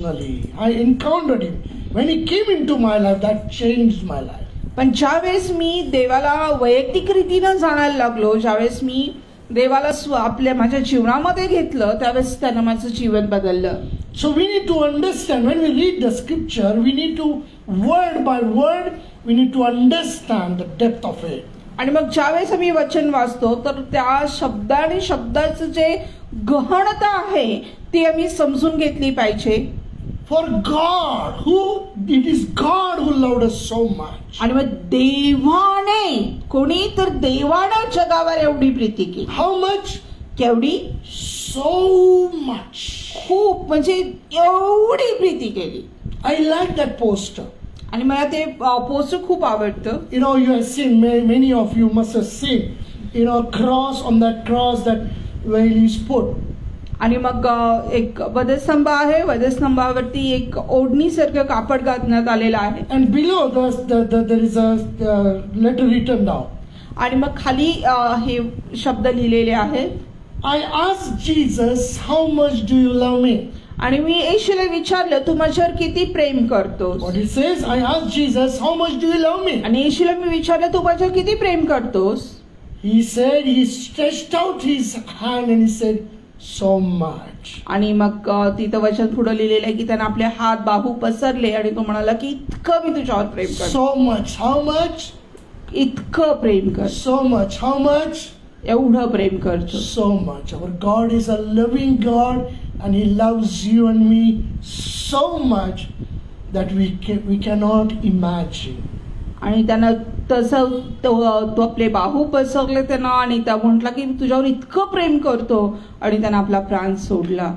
I encountered him. When he came into my life, that changed my life. पण ज्यावेळेस मी देवाला वैयक्तिक रीतीनं जाणायला लागलो, ज्यावेळेस मी देवाला आपल्या माझ्या जीवनामध्ये घेतलं, त्यावेळेस त्यानं माझं जीवन बदललं. So we need to understand, when we read the scripture, we need to, word by word, we need to understand the depth of it. आणि मग ज्यावेळेस आम्ही वचन वाचतो तर त्या शब्द आणि शब्दाचं जे गहनता आहे ती आम्ही समजून घेतली पाहिजे. For God, it is God who loved us so much. आणि मग देवाने, कोणी तर देवाने जगावर एवढी प्रीती केली. How much? केवढी? So much. खूप, म्हणजे एवढी प्रीती केली. I like that poster. आणि मला ते पोस्टर खूप आवडतं. You know, you have seen, many of you must have seen, you know, cross, on that cross that where he is put. आणि मग एक वधस्तंभ आहे, वधस्तंभावरती एक ओढणीसारखं कापड घातण्यात आलेलं आहे. And below there is a letter written down. आणि मग खाली हे शब्द लिहिलेले आहेत. I asked Jesus, how much do you love me? आणि मी येशूला विचारलं, तू माझ्यावर किती प्रेम करतोस? What it says, I asked Jesus, how much do you love me? आणि येशूला मी विचारलं, तू माझ्यावर किती प्रेम करतोस? He said, he stretched out his hand and he said, so much. आणि मग तिथं वचन पुढे लिहिलेलं आहे की त्याने आपले हात बाहू पसरले आणि तो म्हणाला की इतकं मी तुझ्यावर प्रेम करतो. So much. How much? इतकं प्रेम कर. So much. How much? एवढं प्रेम करतो. So much. Our God is a loving God and he loves you and me so much that we cannot imagine. आणि त्यानं तसं तो आपले बाहू पसरले त्यानं आणि त्या म्हटला की तुझ्यावर इतकं प्रेम करतो आणि त्यानं आपला प्राण सोडला.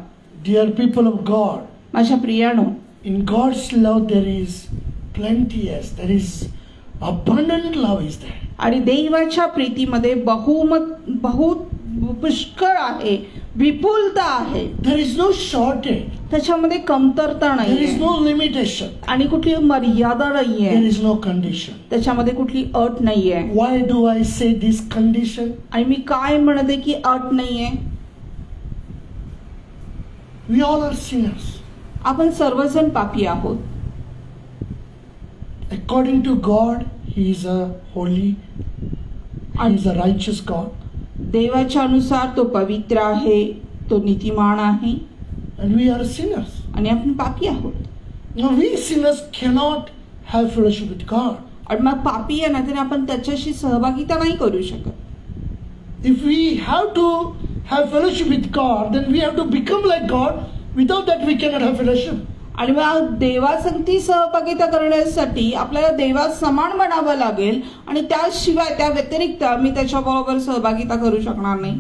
Dear people of God, माझ्या प्रियानो, in God's love there is plenty, yes, there is abundant love is there. आणि देवाच्या प्रीतीमध्ये बहुत पुष्कळ आहे, विपुलता आहे. There is no shortage. त्याच्यामध्ये कमतरता नाही. There is no limitation. आणि कुठली मर्यादा नाहीये. There is no condition. त्याच्यामध्ये कुठली अट नाहीये. Why do I say this condition? आणि मी काय म्हणते की अट नाहीये? We all are sinners. आपण सर्वजण पापी आहोत. According to God, He is a holy, He is a righteous God. देवाच्या अनुसार तो पवित्र आहे, तो नीतिमान आहे. And we are sinners. आणि आपण पापी आहोत. Now we sinners cannot have fellowship with God. आणि मग पापी आहे ना, तर आपण त्याच्याशी सहभागिता नाही करू शकत. If we have to have fellowship with God, then we have to become like God. Without that we cannot have fellowship. आणि मग देवासंगती सहभागिता करण्यासाठी आपल्याला देवा समान बनावं लागेल आणि त्याशिवाय त्या व्यतिरिक्त मी त्याच्याबरोबर सहभागिता करू शकणार नाही.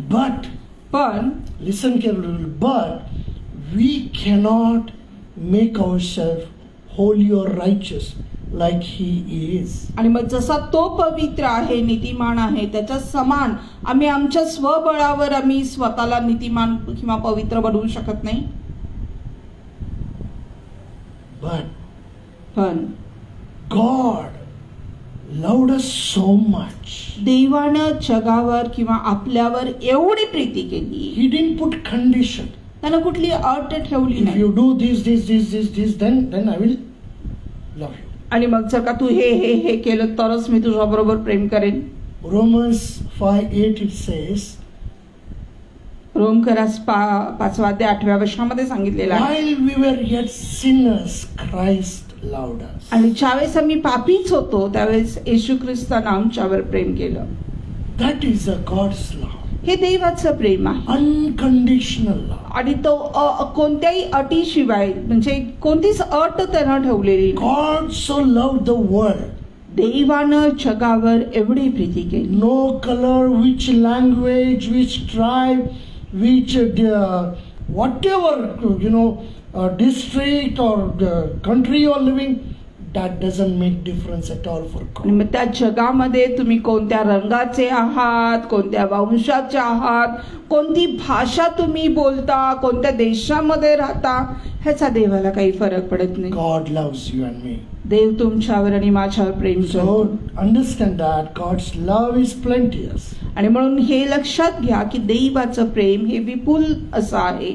पण listen carefully, but we cannot make ourselves holy or righteous like He is. आणि मग जसा तो पवित्र आहे, नीतिमान आहे, त्याच्या समान आम्ही आमच्या स्वबळावर आम्ही स्वतःला नीतिमान किंवा पवित्र बनवू शकत नाही. पण God loved us so much. देवानं जगावर किंवा आपल्यावर एवढी प्रीती केली. He didn't put condition. त्यानं कुठली अट ठेवली नाही. If you do this, then I will love you. आणि मग जर का तू हे केलं तरच मी तुझ्या बरोबर प्रेम करेन. Romans 5:8 it says, रोमकरास 5:8 वर्षामध्ये सांगितलेलं आहे. While we were yet sinners, Christ loved us. आणि ज्यावेळेस आम्ही पापीच होतो त्यावेळेस येशू ख्रिस्तानं आमच्यावर प्रेम केलं. That is a God's love. हे देवाचं प्रेम आहे. Unconditional love. आणि तो कोणत्याही अटीशिवाय, म्हणजे कोणतीच अट त्यानं ठेवलेली नाही. God so loved the world. देवानं जगावर एवढी प्रीती केली. No color, which language, which tribe, which whatever, district or country you are living, that doesn't make difference at all for God. आणि मग त्या जगामध्ये तुम्ही कोणत्या रंगाचे आहात, कोणत्या वंशाचे आहात, कोणती भाषा तुम्ही बोलता, कोणत्या देशामध्ये राहता, ह्याचा देवाला काही फरक पडत नाही. God loves you and me. देव तुमच्यावर आणि माझ्यावर प्रेम करतो. So understand that God's love is plenteous. आणि म्हणून हे लक्षात घ्या की देवाचं प्रेम हे विपुल असं आहे.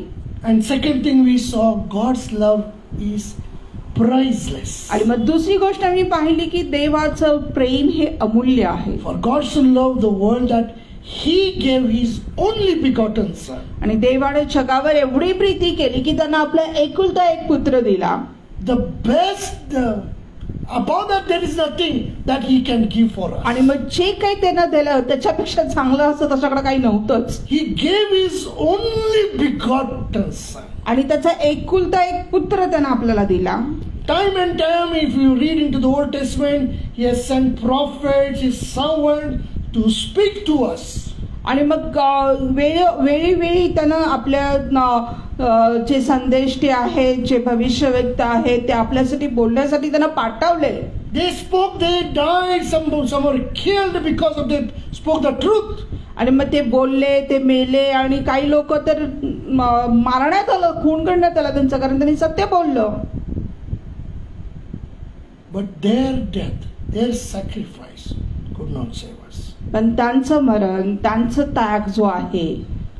And second thing we saw, God's love is priceless. आणि मग दुसरी गोष्ट मी पाहिली की देवाचं प्रेम हे अमूल्य आहे. For God so loved the world that He gave His only begotten Son. आणि देवाने जगावर एवढी प्रीती केली की त्यांना आपला एकुलता एक पुत्र दिला. The best, above that there is nothing that He can give for us. आणि मग जे काही त्यानं दिलं त्याच्यापेक्षा चांगलं असं त्याच्याकडे काही नव्हतंच. He gave His only begotten Son. आणि त्याचा एकुलता एक पुत्र त्यानं आपल्याला दिला. Time and time, if you read into the Old Testament, He has sent prophets, His servants to speak to us. आणि मग वेळोवेळी त्यानं आपल्या जे संदेष्टे आहेत, जे भविष्यवक्ता आहेत, ते आपल्यासाठी बोलण्यासाठी त्यांना पाठवले. They spoke, they died, some were killed because of they spoke the truth. आणि मग ते बोलले, ते मेले, आणि काही लोक तर मारण्यात आलं, खून करण्यात आला त्यांचं, कारण त्यांनी सत्य बोललं. But their death, their sacrifice could not save us. पण त्यांचं मरण, त्यांचं त्याग जो आहे,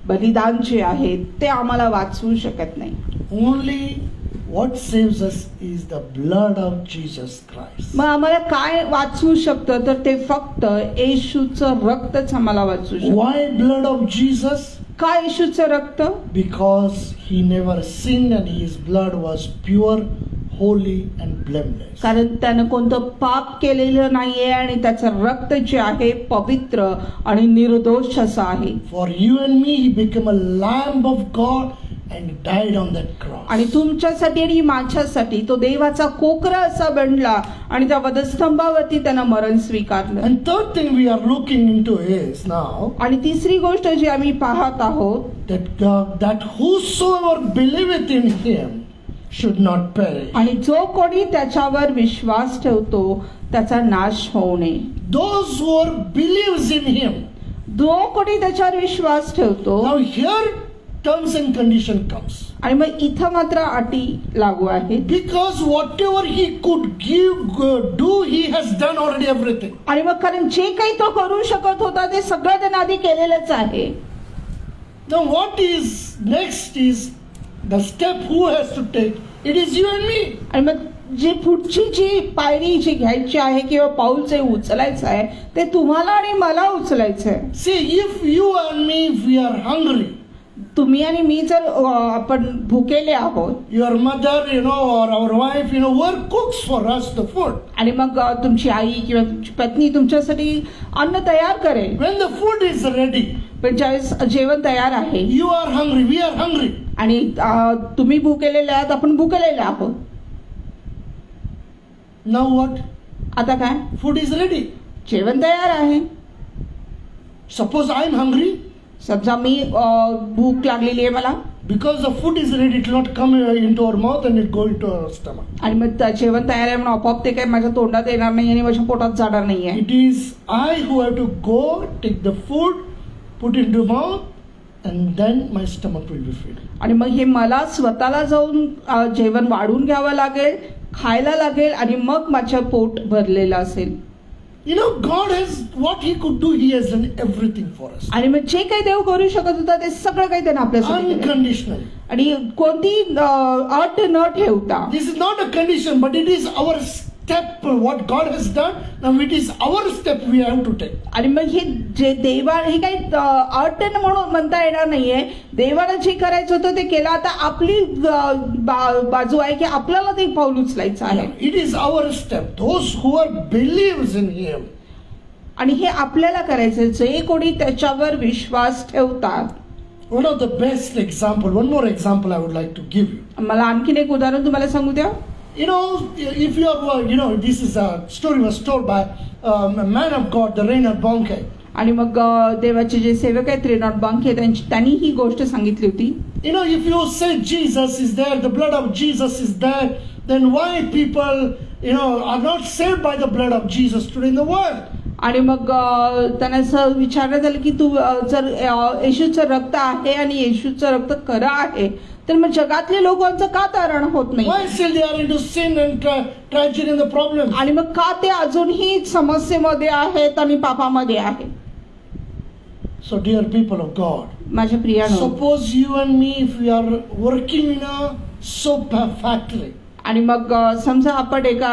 बलिदान जे आहे, ते आम्हाला वाचवू शकत नाही. Only what saves us is the blood of Jesus Christ. मग आम्हाला काय वाचवू शकतं, तर ते फक्त येशूचं रक्तच आम्हाला वाचवू शकतं. Why blood of Jesus? का येशूचं रक्त? Because He never sinned and His blood was pure, holy and blameless. कारण त्यानं कोणतं पाप केलेलं नाहीये आणि त्याचं रक्त जे आहे पवित्र आणि निर्दोष असं आहे. For you and me He became a lamb of God and died on that cross. आणि तुमच्यासाठी आणि माझ्यासाठी तो देवाचा कोकरा असा बनला आणि त्या वधस्तंभावरती त्यानं मरण स्वीकारलं. And third thing we are looking into is now आणि तिसरी गोष्ट जी आम्ही पाहत आहोत, that whosoever believeth in Him should not perish. आणि जो कोणी त्याच्यावर विश्वास ठेवतो त्याचा नाश होऊ नये. Those who believes in Him. जो कोणी त्याच्यावर विश्वास ठेवतो. Now here terms and condition comes. आणि मग इथं मात्र अटी लागू आहेत. Because whatever He could do, He has done already everything. आणि मग कारण जे काही तो करू शकत होता ते सगळं त्यानं आधी केलेलंच आहे. Now what is next is the step who has to take. It is you and me. आणि मग जी पुढची जी पायरी जी घ्यायची आहे किंवा पाऊल जे उचलायचं आहे ते तुम्हाला आणि मला उचलायचं आहे. See, if you and me, if we are hungry, तुम्ही आणि मी जर आपण भुकेले आहोत, your mother, or our wife, whoever cooks for us the food. आणि मग तुमची आई किंवा तुमची पत्नी तुमच्यासाठी अन्न तयार करेल. When the food is ready, पण ज्यावेळेस जेवण तयार आहे, you are hungry, we are hungry. आणि तुम्ही भुकेलेले आहात, आपण भुकेलेले आहोत. Now what? आता काय? Food is ready. जेवण तयार आहे. Suppose I am hungry. समजा मी भूक लागलेली आहे मला. Because the food is ready, it will not come into our mouth and it go into our stomach. आणि मग जेवण तयार आहे म्हणून आपोआप ते काय माझ्या तोंडात येणार नाही आणि माझ्या पोटात जाणार नाहीये. It is I who have to go, take the food, put it into mouth, and then my stomach will be filled. आणि मग हे मला स्वतःला जाऊन जेवण वाढून घ्यावं लागेल, खायला लागेल, आणि मग माझं पोट भरलेलं असेल. God has what He could do. He has done everything for us. आणि मग जे काही देव करू शकत होता ते सगळं काही त्याने आपल्यासाठी केलं. Unconditional. आणि कोणती अट न ठेवता. This is not a condition, but it is our step. What God has done, now it is our step we have to take. आणि मग हे जे हे काही अट म्हणून म्हणता येणार नाहीये. देवाला जे करायचं होतं ते केलं. आता आपली बाजू आहे की आपल्याला ते पाऊल उचलायचं आहे. It is our step. Those who believes in Him. आणि हे आपल्याला करायचं, जे कोणी त्याच्यावर विश्वास ठेवतात. One of the best example, one more example I would like to give you. मला आणखीन एक उदाहरण तुम्हाला सांगू द्या. If you are, this is a story was told by a man of God, the Reinhard Bonnke. आणि मग देवाचे जे सेवक आहेत रेनॉल्ड बॉन्के त्यांनी ही गोष्ट सांगितली होती. If you say Jesus is there, the blood of Jesus is there, then why people, are not saved by the blood of Jesus today in the world? आणि मग त्यांना असं विचारण्यात आलं की तू जर येशूचं रक्त आहे आणि येशूचं रक्त खरं आहे तर मग जगातले लोकांचं का तारण होत नाही. Why still they are into sin and tragedy and the problem? आणि मग का ते अजूनही समस्येमध्ये आहेत आणि पापामध्ये आहेत. So dear people of God, माझ्या प्रियानो, suppose you and me, if we are working in a soap factory. आणि मग समजा आपण एका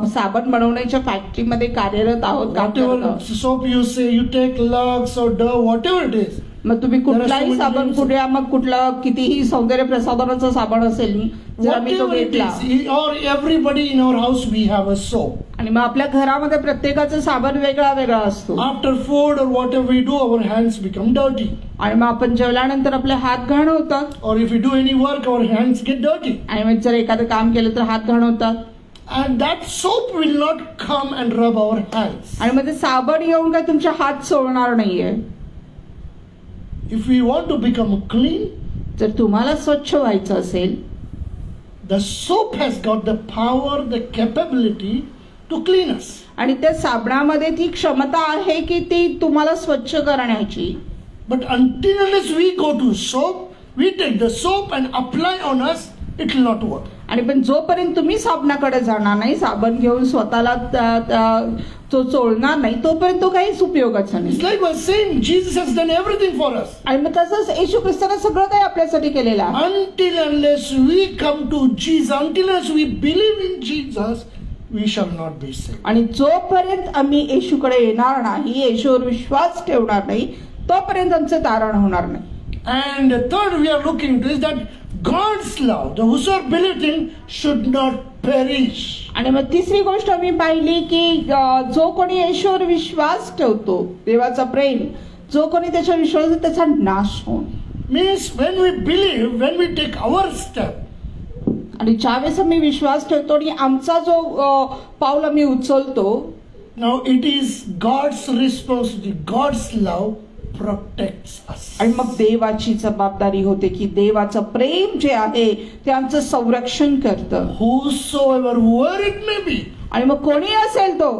साबण बनवण्याच्या फॅक्टरीमध्ये कार्यरत आहोत, काम करत Whatever आहोत. soap you say, you take Lux or Dove, whatever it is. मग तुम्ही कुठलाही many साबण names. कुठल्या, मग कुठला कितीही सौंदर्य प्रसाधनाचा साबण असेल, जर आम्ही तो Whatever it घेतला, is, or everybody in our house we have a soap. आणि मग आपल्या घरामध्ये प्रत्येकाचं साबण वेगळा वेगळा असतो. After food or whatever we do, our hands become dirty. आणि मग आपण जेवल्यानंतर आपले हात घाण होतात. Or if we do any work, our hands get dirty. आणि मग जर एखादं काम केलं तर हात घाण होतात. And that soap will not come and rub our hands. आणि मग ते साबण येऊन काय तुमचे हात चोळणार नाहीये. If we want to become clean, जर तुम्हाला स्वच्छ व्हायचं असेल, the soap has got the power, the capability to clean us. आणि त्या साबणामध्ये ती क्षमता आहे की ती तुम्हाला स्वच्छ करण्याची. But until unless we go to soap, we take the soap and apply on us, it will not work. आणि पण जोपर्यंत तुम्ही साबणाकडे जाणार नाही, साबण घेऊन स्वतःला तो चोळणार नाही, तोपर्यंत तो काहीच उपयोगाचा It's नाही. like we're saying Jesus has done everything for us. आणि मग तसंच येशू ख्रिस्ताने सगळं काही आपल्यासाठी केलेलं आहे. Until unless we come to Jesus, until unless we believe in Jesus, we shall not be saved. आणि जोपर्यंत आम्ही येशूकडे येणार नाही, येशूवर विश्वास ठेवणार नाही, तोपर्यंत आमचं तारण होणार नाही. And the third we are looking to is that God's love, the whosoever believed in, should not perish. आणि मग तिसरी गोष्ट मी पाहिली की जो कोणी येशूवर विश्वास ठेवतो, देवाचा प्रेम, जो कोणी त्याच्या विश्वास त्याचा नाश होऊन. Means when we believe, when we take our step, आणि ज्यावेळेस आम्ही विश्वास ठेवतो आणि आमचा जो पाऊल आम्ही उचलतो, now it is God's responsibility. God's love protects us. आणि मग देवाची जबाबदारी होते की देवाचं प्रेम जे आहे ते आमचं संरक्षण करतं. Whosoever, whoever it may be, आणि मग कोणी असेल तो,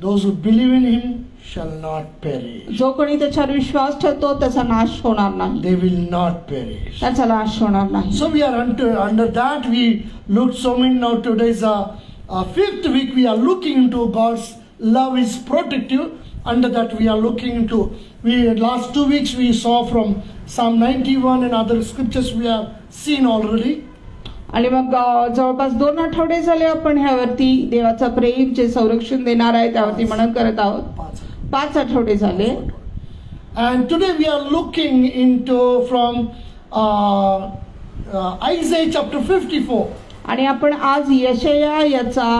those who believe in him shall not perish. जो कोणी त्याच्यावर विश्वास ठेवतो त्याचा नाश होणार नाही, They will not perish. त्याचा नाश होणार नाही. So we are under that we looked so many. Now today's fifth week we are looking into God's love is protective. Under that we are looking into, last 2 weeks we saw from Psalm 91 and other scriptures we have seen already. आणि मग जवळपास 2 आठवडे झाले आपण ह्यावरती देवाचं प्रेम जे संरक्षण देणार आहे त्यावरती मनन करत आहोत. 5 आठवडे झाले. And today we are looking into from Isaiah chapter 54. आणि आपण आज यशाया याचा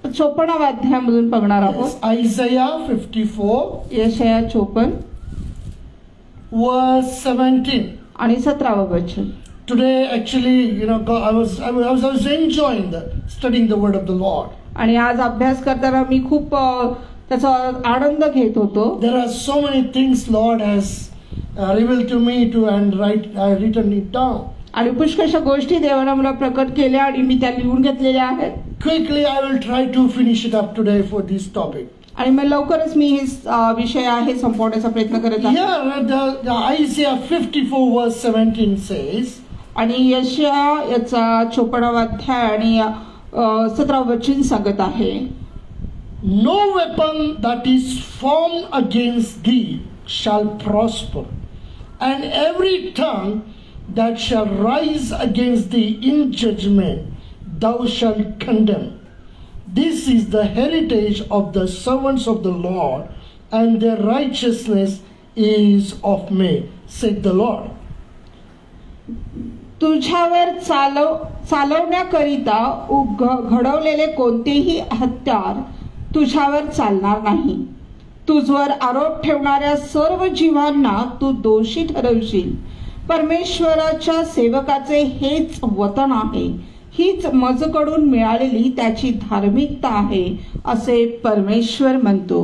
54 अध्यायामधून बघणार आहोत. Isaiah 54 यशाया 54 verse 17. आणि 17व वचन. Today actually, I was enjoying studying the word of the Lord. आणि आज अभ्यास करताना मी खूप त्याचा आनंद घेत होतो. There are so many things Lord has revealed to me and I written it down. आणि पुष्कळशा गोष्टी देवाने मला प्रकट केल्या आणि मी त्या लिहून घेतलेल्या आहेत. Quickly I will try to finish it up today for this topic. आणि मग लवकरच मी हे विषय आहे संपवण्याचा प्रयत्न करत आहे. Here the Isaiah 54 verse 17 says, आणि यशाया याचा 54वा अध्याय आणि 17व वचन सांगत आहे, No weapon that is formed against thee shall prosper, and every tongue that shall rise against thee in judgment thou shalt condemn. This is the heritage of the servants of the Lord, and their righteousness is of me, said the Lord. तुझ्यावर चालवण्याकरिता घडवलेले कोणतेही हत्यार तुझ्यावर चालणार नाही. तुझवर आरोप ठेवणाऱ्या सर्व जीवांना तू दोषी ठरवशील. परमेश्वराच्या सेवकाचे हेच वतन आहे, हीच मजकडून मिळालेली त्याची धार्मिकता आहे, असे परमेश्वर म्हणतो.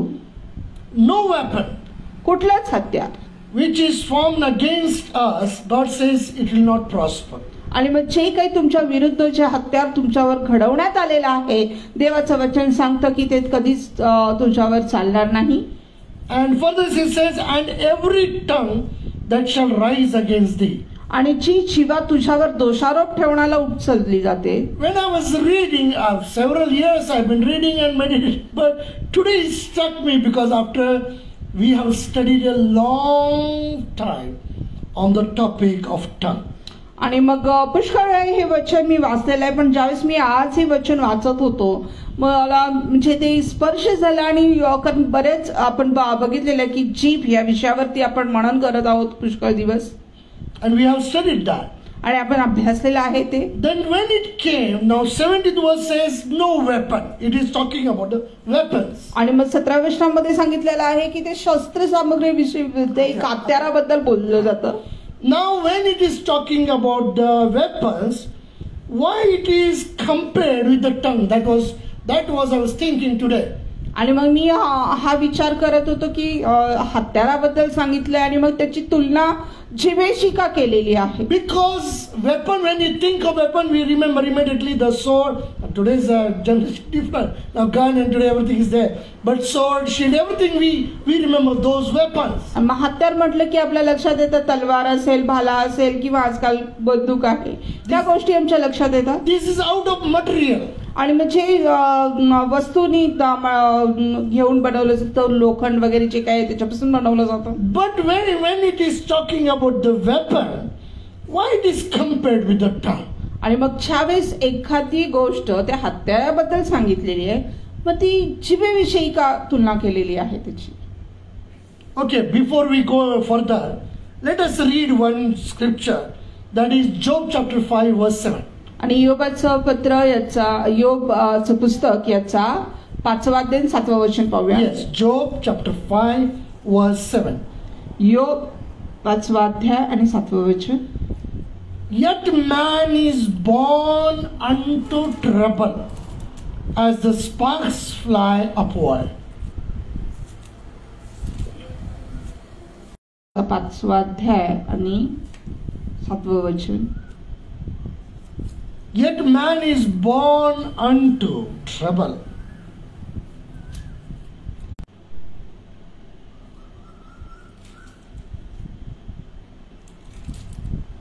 No weapon कुठलंच हत्यार which is formed against us, God says it will not prosper. आणि मग जे काही तुमच्या विरुद्ध जे हत्यार तुमच्यावर घडवण्यात आलेलं आहे, देवाचं वचन सांगतं की ते कधीच तुझ्यावर चालणार नाही. And further it says, and every tongue that shall rise against thee. आणि जी जीवा तुझ्यावर दोषारोप ठेवण्याला उचलली जाते. When I was reading, several years I've been reading and meditating, but today it struck me because after we have studied a long time, on the topic of tongue. आणि मग पुष्कळ वेळा हे वचन मी वाचलेलं आहे, पण ज्यावेळेस मी आज हे वचन वाचत होतो मला म्हणजे ते स्पर्श झालं. आणि कारण बरेच आपण बघितलेलं आहे की जीभ या विषयावरती आपण मनन करत आहोत पुष्कळ दिवस, and we have studied that. आणि आपण अभ्यासलेलं आहे ते. Then when it came, now 17th verse says no weapon. It is talking about the weapons. आणि मग 17व्या वचनामध्ये सांगितलेलं आहे की ते शस्त्र सामग्रीविषयी ते हत्याराबद्दल बोललं जातं. Now when it is talking about the weapons, why it is compared with the tongue? That was I was thinking today. आणि मग मी हा विचार करत होतो की हत्याराबद्दल सांगितलंय आणि मग त्याची तुलना जिभेशी का केलेली आहे. Because weapon, when you think of weapon, we remember immediately the sword. Today's generation different. Now gun and today everything is there. But sword, shield, everything we remember those weapons. मग हत्यार म्हटलं की आपल्या लक्षात येतं तलवार असेल, भाला असेल किंवा आजकाल बंदूक आहे, त्या गोष्टी आमच्या लक्षात येतात. This is out of material. आणि म्हणजे वस्तूनी घेऊन बनवलं जातं, लोखंड वगैरे जे काय त्याच्यापासून बनवलं जातं. But when it is talking about the weapon, why it is compared with the tongue? आणि मग ज्यावेळेस एखादी गोष्ट त्या हत्याराबद्दल सांगितलेली आहे, मग ती जिभेविषयी का तुलना केलेली आहे त्याची. Okay, before we go further, let us read one scripture, that is Job chapter 5 verse 7. आणि योबाचं पत्र याचा योबचं पुस्तक याचा 5वा अध्याय 7वं वचन पाहूया. Yes, Job chapter 5 verse 7. योब 5वा अध्याय आणि 7वं वचन. Yet man is born unto trouble, as the sparks fly upward. 5वा अध्याय आणि 7वं वचन. Yet man is born unto trouble.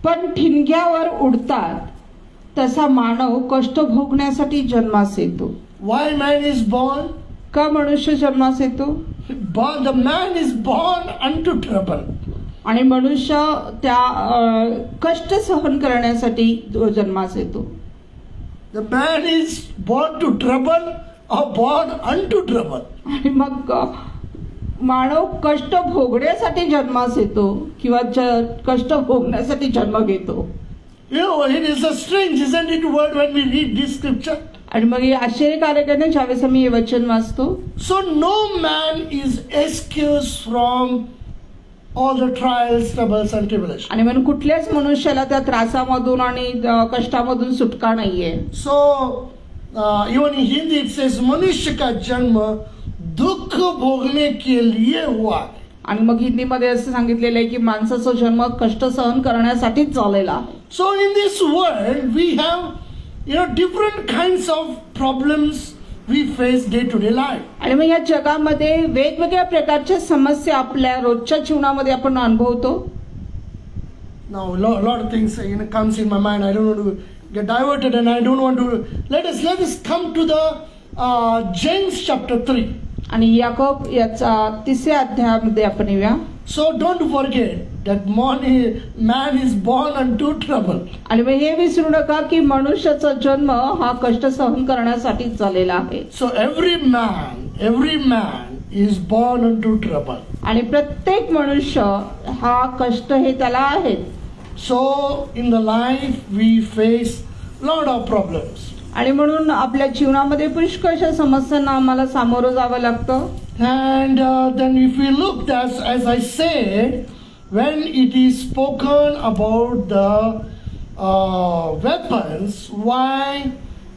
पण ठिणग्यावर उडतात तसा मानव कष्ट भोगण्यासाठी जन्मास येतो. Why man is born? का मनुष्य जन्मास येतो? The man is born unto trouble. आणि मनुष्य त्या कष्ट सहन करण्यासाठी जन्मास येतो. The man is born to trouble or born unto trouble. आणि मग मानव कष्ट भोगण्यासाठी जन्मास येतो किंवा कष्ट भोगण्यासाठी जन्म घेतो. You know, it is a strange, isn't it, word when we read this scripture? आणि मग हे आश्चर्यकारक आहे ना ज्यावेळेस आम्ही हे वचन वाचतो. So no man is excused from all the trials, troubles and tribulations. आणि म्हणून कुठल्याच मनुष्याला त्या त्रासामधून आणि कष्टामधून सुटका नाहीये. So even in Hindi it says मनुष्य का जन्म दुःख भोगने के लिए हुआ. आणि मग हिंदीमध्ये असं सांगितलेलं आहे की माणसाचा जन्म कष्ट सहन करण्यासाठीच झालेला आहे. So in this world we have different kinds of problems we face day to day life. आणि मग या जगामध्ये वेगवेगळ्या प्रकारच्या समस्या आपल्या रोजच्या जीवनामध्ये आपण अनुभवतो. Now lot of things comes in my mind. I don't want to get diverted and I don't want to let us come to the James chapter 3. आणि याकोब याचा 3ऱ्या अध्यायामध्ये आपण येऊया. So don't forget that man is born unto trouble. आणि मग हे विसरू नका की मनुष्याचा जन्म हा कष्ट सहन करण्यासाठी झालेला आहे. So every man is born unto trouble. आणि प्रत्येक मनुष्य हा कष्ट हे त्याला आहे. So in the life we face lot of problems. आणि म्हणून आपल्या जीवनामध्ये पुष्कळशा समस्यांना आम्हाला सामोरं जावं लागतं. And then if we look as I said, when it is spoken about the weapons, why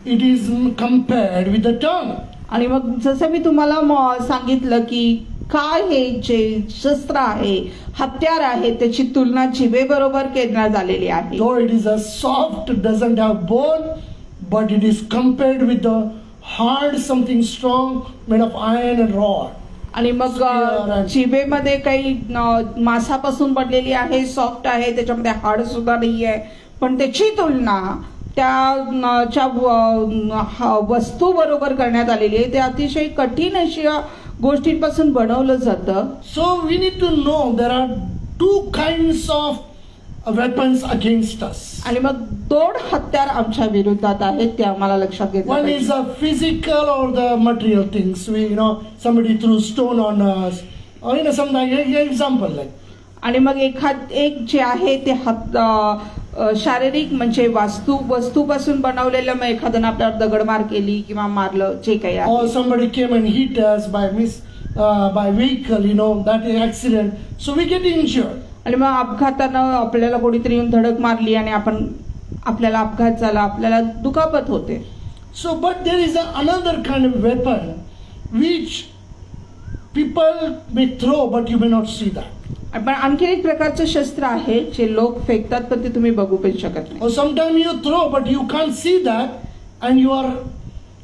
it is compared with the tongue? आणि मग जसं मी तुम्हाला सांगितलं की काय हे जे शस्त्र आहे, हत्यार आहे, त्याची तुलना जिभेबरोबर करण्यात आलेली आहे. Though it is a soft, doesn't have bone, but it is compared with the hard, something strong made of iron and rod. आणि मग जिभेमध्ये काही मांसापासून बनलेली आहे, सॉफ्ट आहे, त्याच्यामध्ये हाड सुद्धा नाही आहे, पण त्याची तुलना त्या वस्तू बरोबर करण्यात आलेली आहे. ते अतिशय कठीण अशा गोष्टींपासून बनवलं जातं. So we need to know there are two kinds of weapons against us. आणि मग 2 हत्यार आमच्या विरोधात आहेत ते आम्हाला लक्षात घेतलं One पाहिजे. is the physical or the material things. Somebody threw stone on us, or some example like. आणि मग एक जे आहे ते शारीरिक म्हणजे वस्तूपासून बनवलेलं, मग एखाद्यानं आपल्यावर दगडमार केली किंवा मारलं, जे काही आहे. Or somebody came and hit us by vehicle, that is accident. So we get injured. आणि मग अपघातानं आपल्याला कोणीतरी येऊन धडक मारली आणि आपल्याला अपघात झाला, आपल्याला दुखापत होते. So, but there is another kind of weapon which people may throw, but you may not see that. पण आणखी एक प्रकारचं शस्त्र आहे जे लोक फेकतात पण ते तुम्ही बघू पण शकत नाही. Or sometimes you throw, but you can't see that, and you are,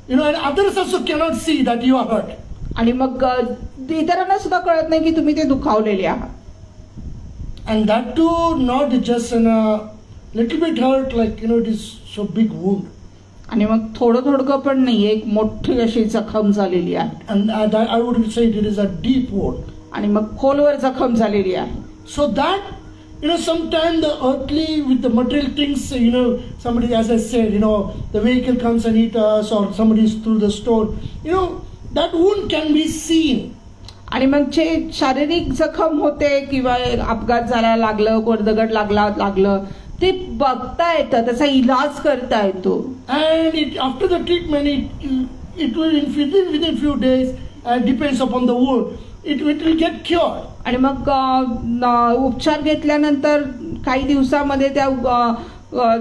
and others also cannot see that you are hurt. आणि मग इतरांना सुद्धा कळत नाही की तुम्ही ते दुखावलेले आहात. And that too, not just in a little bit hurt, like it is so big wound. आणि मग थोडं पण नाही, एक मोठी अशी जखम झालेली आहे. And I would say it is a deep wound. आणि मग खोलवर जखम झालेली आहे. So that, sometimes the earthly with the material things, somebody, as I said, the vehicle comes and hit us, or somebody is through the stone, that wound can be seen. आणि मग जे शारीरिक जखम होते किंवा अपघात झाला, लागलं, कोण दगड लागलं, ते बघता येतं, त्याचा इलाज करता येतो. And after the treatment, it will within few days, depends upon the wound, it will get cured. आणि मग उपचार घेतल्यानंतर काही दिवसामध्ये त्या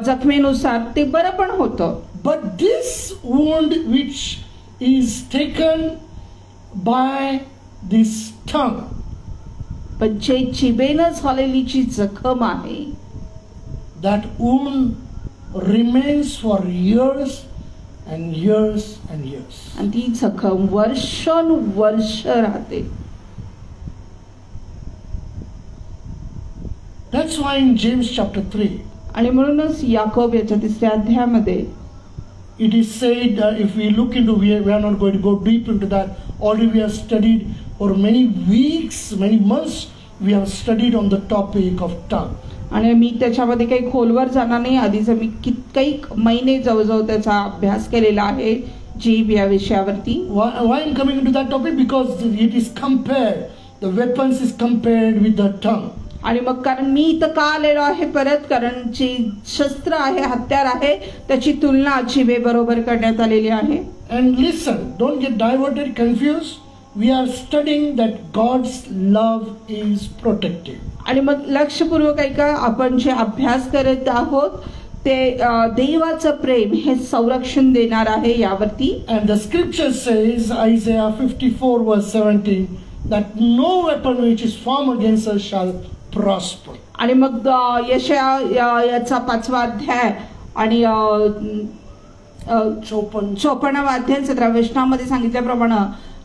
जखमेनुसार ते बरं पण होतं. But this wound which is taken by this tongue, पण जे जिभेनं झालेली जी जखम आहे, that wound remains for years and years and years. आणि ती जखम वर्ष राहते. That's why in James chapter 3, आणि म्हणूनच याकोब याच्या 3ऱ्या अध्यायामध्ये it is said, if we look into, we are not going to go deep into that. Already we have studied for many weeks, many months, we have studied on the topic of tongue. आणि मी त्याच्यामध्ये काही खोलवर जाणार नाही. आधीच मी काही महिने जवळजवळ त्याचा अभ्यास केलेला आहे जीभ या विषयावरती. Why I'm coming into that topic? Because it is compared, the weapons is compared with the tongue. आणि मग कारण मी इथं का आलेलो आहे परत, कारण जे शस्त्र आहे, हत्यार आहे, त्याची तुलना जिभेबरोबर करण्यात आलेली आहे. And listen, don't get diverted, confused. We are studying that God's love is protective. आणि मग लक्षपूर्वक ऐका, आपण जे अभ्यास करत आहोत ते देवाचं प्रेम हे संरक्षण देणार आहे यावरती. And the scripture says, Isaiah 54 verse 17, that no weapon which is formed against us shall prosper. आणि मग याचा 5वा अध्याय आणि 54वा अध्याय 17व्या वचनामध्ये सांगितल्याप्रमाणे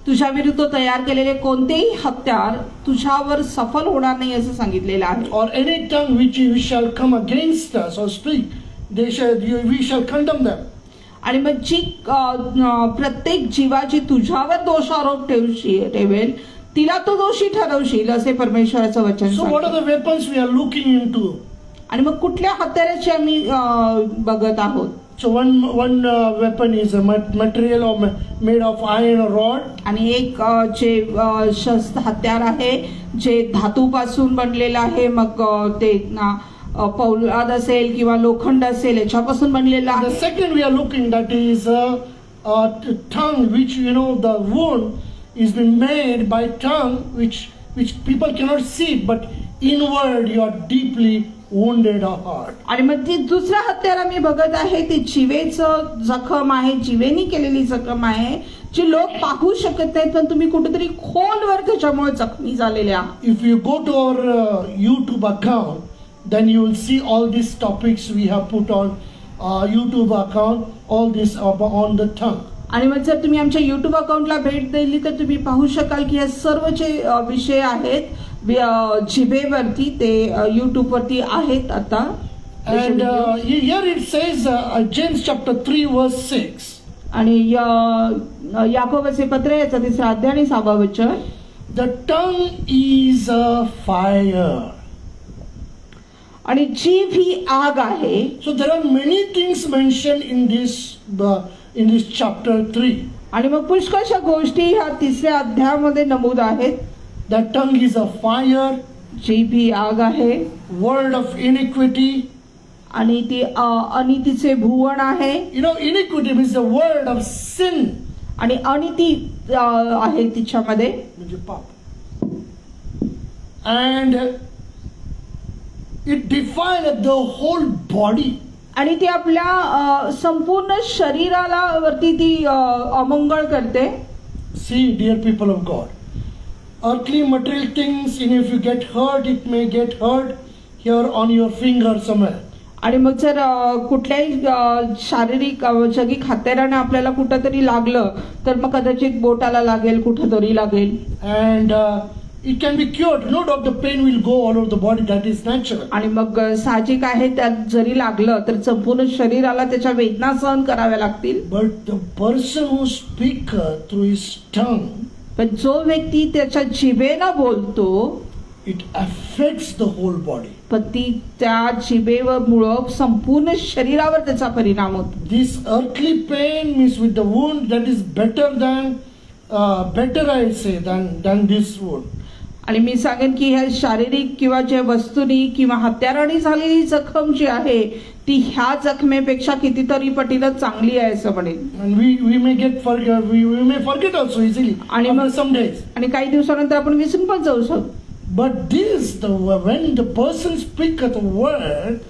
तुझ्या विरुद्ध तयार केलेले कोणतेही हत्यार तुझ्यावर सफल होणार नाही असं सांगितलेलं आहे. Or any tongue which shall come against us or speak, we shall condemn them. आणि मग जी प्रत्येक जीवाची तुझ्यावर दोषारोप ठेवेल तिला तो दोषी ठरवशील असे परमेश्वराचं वचन. So what are the weapons we are looking into? आणि मग कुठल्या हत्याराची आम्ही बघत आहोत. So one weapon is a material or made of iron or rod. आणि एक जे शस्त्र हत्यार आहे जे धातूपासून बनलेलं आहे, मग ते पौलाद असेल किंवा लोखंड असेल याच्यापासून बनलेलं आहे. The second we are looking, that is a tongue which the wound is been made by tongue which people cannot see, but inward you are deeply wounded or hurt. आणि मग ती दुसरा हत्यार आम्ही बघत आहे ते जिवेचं जखम आहे, जिवेनी केलेली जखम आहे जी लोक पाहू शकत नाहीत पण तुम्ही कुठेतरी खोलवर त्याच्यामुळे जखमी झालेले आहात. If you go to our YouTube account, then you will see all these topics we have put on YouTube account, all this on the tongue. आणि मग जर तुम्ही आमच्या YouTube अकाउंटला भेट दिली तर तुम्ही पाहू शकाल की हे सर्व जे विषय आहेत जिभेवरती ते YouTube वरती आहेत आता. And here it says James chapter 3 verse 6. आणि याकोबाचे पत्र याचा 3रा अध्याय आणि 6वा वचन. The tongue is a fire. आणि जीभ ही आग आहे. So there are many things mentioned in this chapter 3. आणि मग पुष्कळशा गोष्टी ह्या 3ऱ्या अध्यायामध्ये नमूद आहेत. That tongue is a fire. जीभ ही आग आहे. Word of iniquity. आणि ती अनितीचे भुवन आहे. You know, iniquity means the word of sin. आणि अनिती आहे तिच्यामध्ये. म्हणजे पाप. And it defiled the whole body. आणि ती आपल्या संपूर्ण शरीराला वरती ती अमंगळ करते. See, dear people of God, earthly material things, and if you get hurt, it may get hurt here on your finger somewhere. आणि मग जर कुठल्याही शारीरिक जगिक हातेराने आपल्याला कुठंतरी लागलं तर मग कदाचित बोटाला लागेल, कुठंतरी लागेल. And it can be cured. No doubt the pain will go all over the body. That is natural. आणि मग साहजिक आहे त्यात जरी लागलं तर संपूर्ण शरीराला त्याच्या वेदना सहन कराव्या लागतील. But the person who speaketh through his tongue, पण जो व्यक्ती त्याच्या जिभेनं बोलतो, it affects the whole body. पण ती त्या जिभेमुळं संपूर्ण शरीरावर त्याचा परिणाम होतो. This earthly pain means with the wound that is better I say than this wound. आणि मी सांगेन की ह्या शारीरिक किंवा ज्या वस्तूंनी किंवा हत्याराने झालेली जखम जी आहे ती ह्या जखमेपेक्षा कितीतरी पटीनं चांगली आहे असं म्हणेन. And we may forget also easily after some days. आणि काही दिवसानंतर आपण विसरून पण जाऊ शकतो. But when the person speaketh a word,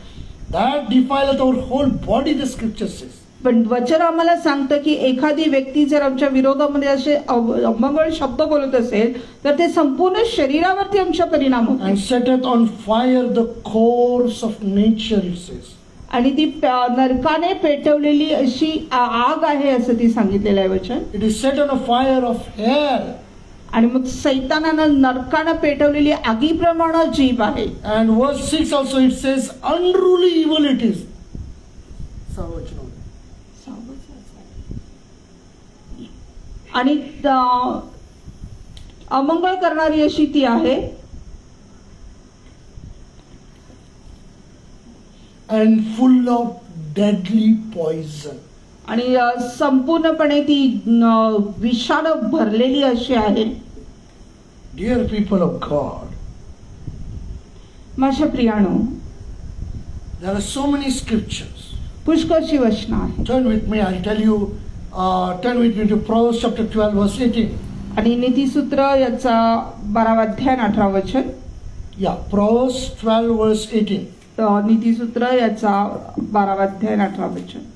that defileth our whole body, the scripture says. पण वचन आम्हाला सांगतं की एखादी व्यक्ती जर आमच्या विरोधामध्ये असे अमंगळ शब्द बोलत असेल तर ते संपूर्ण शरीरावरती आमच्या परिणाम होतो. And setteth on fire the course of nature, it says. आणि ती नरकाने पेटवलेली अशी आग आहे असं ती सांगितलेलं आहे वचन. It is set on a fire of hell. आणि मग सैतानानं नरकानं पेटवलेली आगीप्रमाणे जीभ आहे. And verse 6 also it says unruly evil it is. आणि अमंगळ करणारी अशी ती आहे. And full of deadly poison. आणि संपूर्णपणे ती विषाणू भरलेली अशी आहे. Dear people of God, माझ्या प्रियानो, there are so many scriptures. पुष्कळशी वचनं आहेत. Turn with me, I'll tell you. Turn with me to Proverbs chapter 12 verse 18. आणि नीतिसूत्र याचा 12 अध्याय 18 वचन. Yeah, Proverbs 12 verse 18. नीतिसूत्र याचा 12 अध्याय 18 वचन.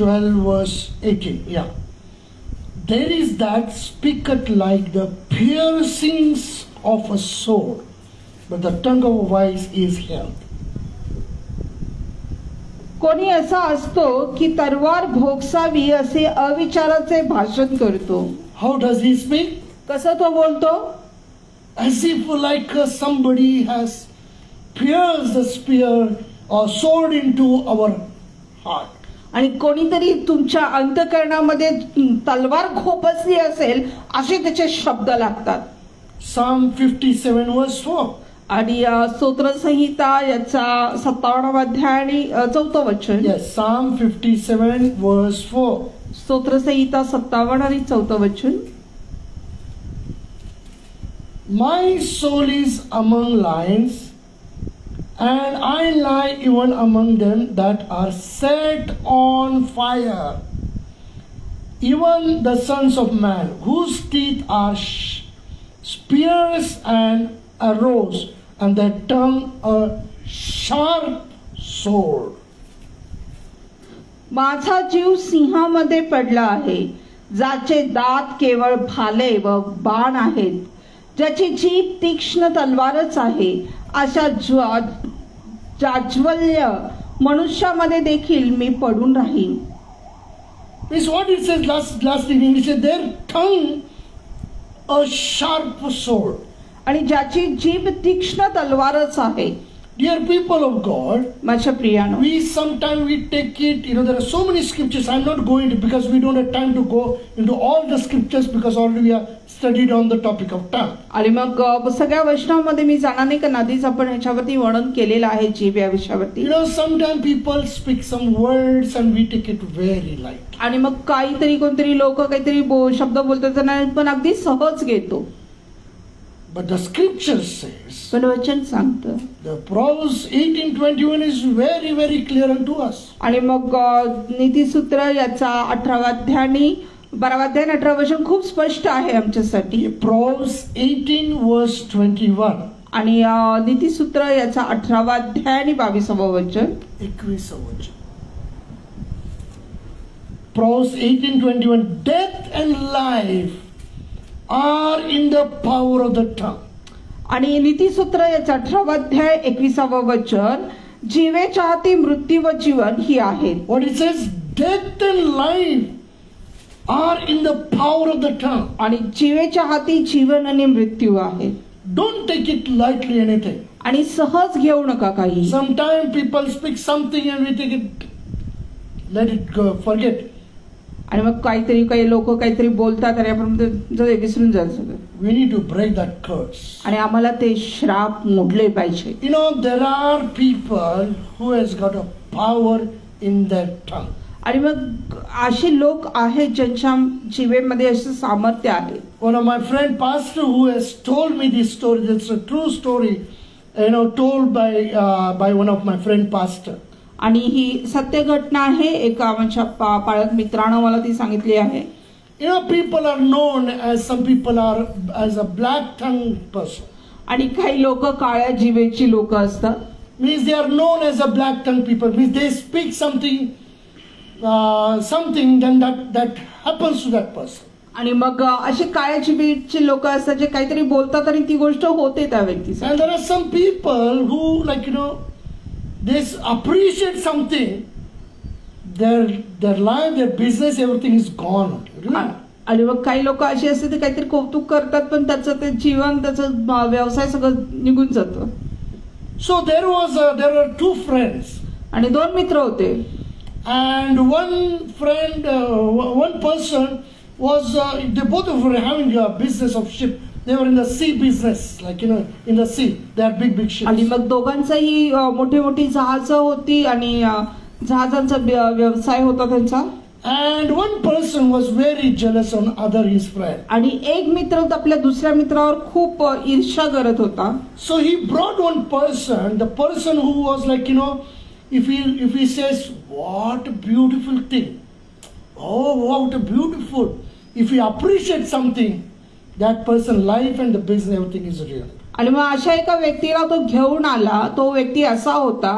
Verse 18. Yeah. There is that speaketh like the piercings of a sword, but the tongue of a wise is health. कोणी असा असतो की तलवार भोगसावी असे अविचाराचे भाषण करतो. How does he speak? कसं तो बोलतो? As if like somebody has pierced the spear or sword into our heart. आणि कोणीतरी तुमच्या अंतःकरणामध्ये तलवार खोपसली असेल असे त्याचे शब्द लागतात. Psalm 57 verse 4. आणि स्तोत्रसंहिता याचा 57 अध्याय आणि 4 वचन. Yes, Psalm 57 verse 4. स्तोत्रसंहिता 57 आणि 4 वचन. My soul is among lions, and I lie even among them that are set on fire, even the sons of man, whose teeth are spears and arrows, and their tongue a sharp sword. माझा जीव सिंहामध्ये पडला आहे, ज्याचे दात केवळ भाले व बाण आहेत, ज्याची जीभ तीक्ष्ण तलवारच आहे. अशा जाज्वल्य मनुष्यामध्ये देखील मी पडून राहीन. Is what it says last in English, their tongue a sharp sword. आणि ज्याची जीभ तीक्ष्ण तलवारच आहे. Dear people of God, माझ्या प्रियानो, we sometimes we take it, there are so many scriptures. I'm not going to, because we don't have time to go into all the scriptures, because already we have studied on the topic of tongue. आणि मग सगळ्या वचनांमध्ये मी जाणार नाही, कारण आधीच आपण ह्याच्यावरती वर्णन केलेलं आहे जीभ या विषयावरती. Sometimes people speak some words and we take it very light. आणि मग कोणतरी लोक काहीतरी शब्द बोलतात त्यांना पण अगदी सहज घेतो. But the scripture says, पण वचन सांगतं, the Proverbs 18:21 is very, very clear unto us. आणि मग नीतिसूत्र याचा 18वा अध्याय आणि 12वा अध्याय 18वा वचन खूप स्पष्ट आहे आमच्यासाठी. Proverbs 18:21 आणि नीतिसूत्र याचा 18वा अध्याय आणि 22वा वचन. 21वा वचन. Proverbs 18:21, death and life are in the power of the tongue. आणि नीतिसूत्र याचा 18वा अध्याय 21वा वचन, जीवेच्या हाती मृत्यू व जीवन ही आहे. What it says, death and life are in the power of the tongue. आणि जीवेच्या हाती जीवन आणि मृत्यू आहे. Don't take it lightly anything. आणि सहज घेऊ नका काही. Sometimes people speak something and we take it, let it go, forget. आणि मग काही लोक काहीतरी बोलतात आणि आपण विसरून जायचं सगळं. We need to break that curse. आणि आम्हाला ते श्राप मोडले पाहिजे. There are people who has got a power in their tongue. आणि मग असे लोक आहेत ज्यांच्या जीवेमध्ये असं सामर्थ्य आहे. One of my friend pastor who has told me this story. It's a true story, told by one of my friend pastor. आणि ही सत्य घटना आहे. एका माझ्या पाळक मित्रानं मला ती सांगितली आहे. People are known as, some people are as a black tongue person. आणि काही लोक काळ्या जीवेची लोक असतात. Means they are known as a black tongue people. Means they speak something, then that happens to that person. आणि मग असे काळ्या जीवेची लोक असतात जे काहीतरी बोलतात आणि ती गोष्ट होते त्या व्यक्तीसाठी. And there are some people who they appreciate something, their life, their business, everything is gone. आणि मग काही लोक अशी असते ते काहीतरी कौतुक करतात पण त्याचं ते जीवन, त्याचा व्यवसाय सगळं निघून जातं. So there were two friends. आणि दोन मित्र होते. And one person was, they both were having a business of ship. They were in the sea business, in the sea. They are big ships. आणि मग दोघांचाही मोठी जहाज होती आणि जहाजांचा व्यवसाय होता त्यांचा. And one person was very jealous on his friend. आणि एक मित्र आपल्या दुसऱ्या मित्रावर खूप ईर्ष्या करत होता. So he brought one person, the person who was if he says, what a beautiful thing. Oh, what a beautiful. If he appreciates something, that person life and the business, everything is real. आणि मग अशा एका व्यक्तीला तो घेऊन आला. तो व्यक्ती असा होता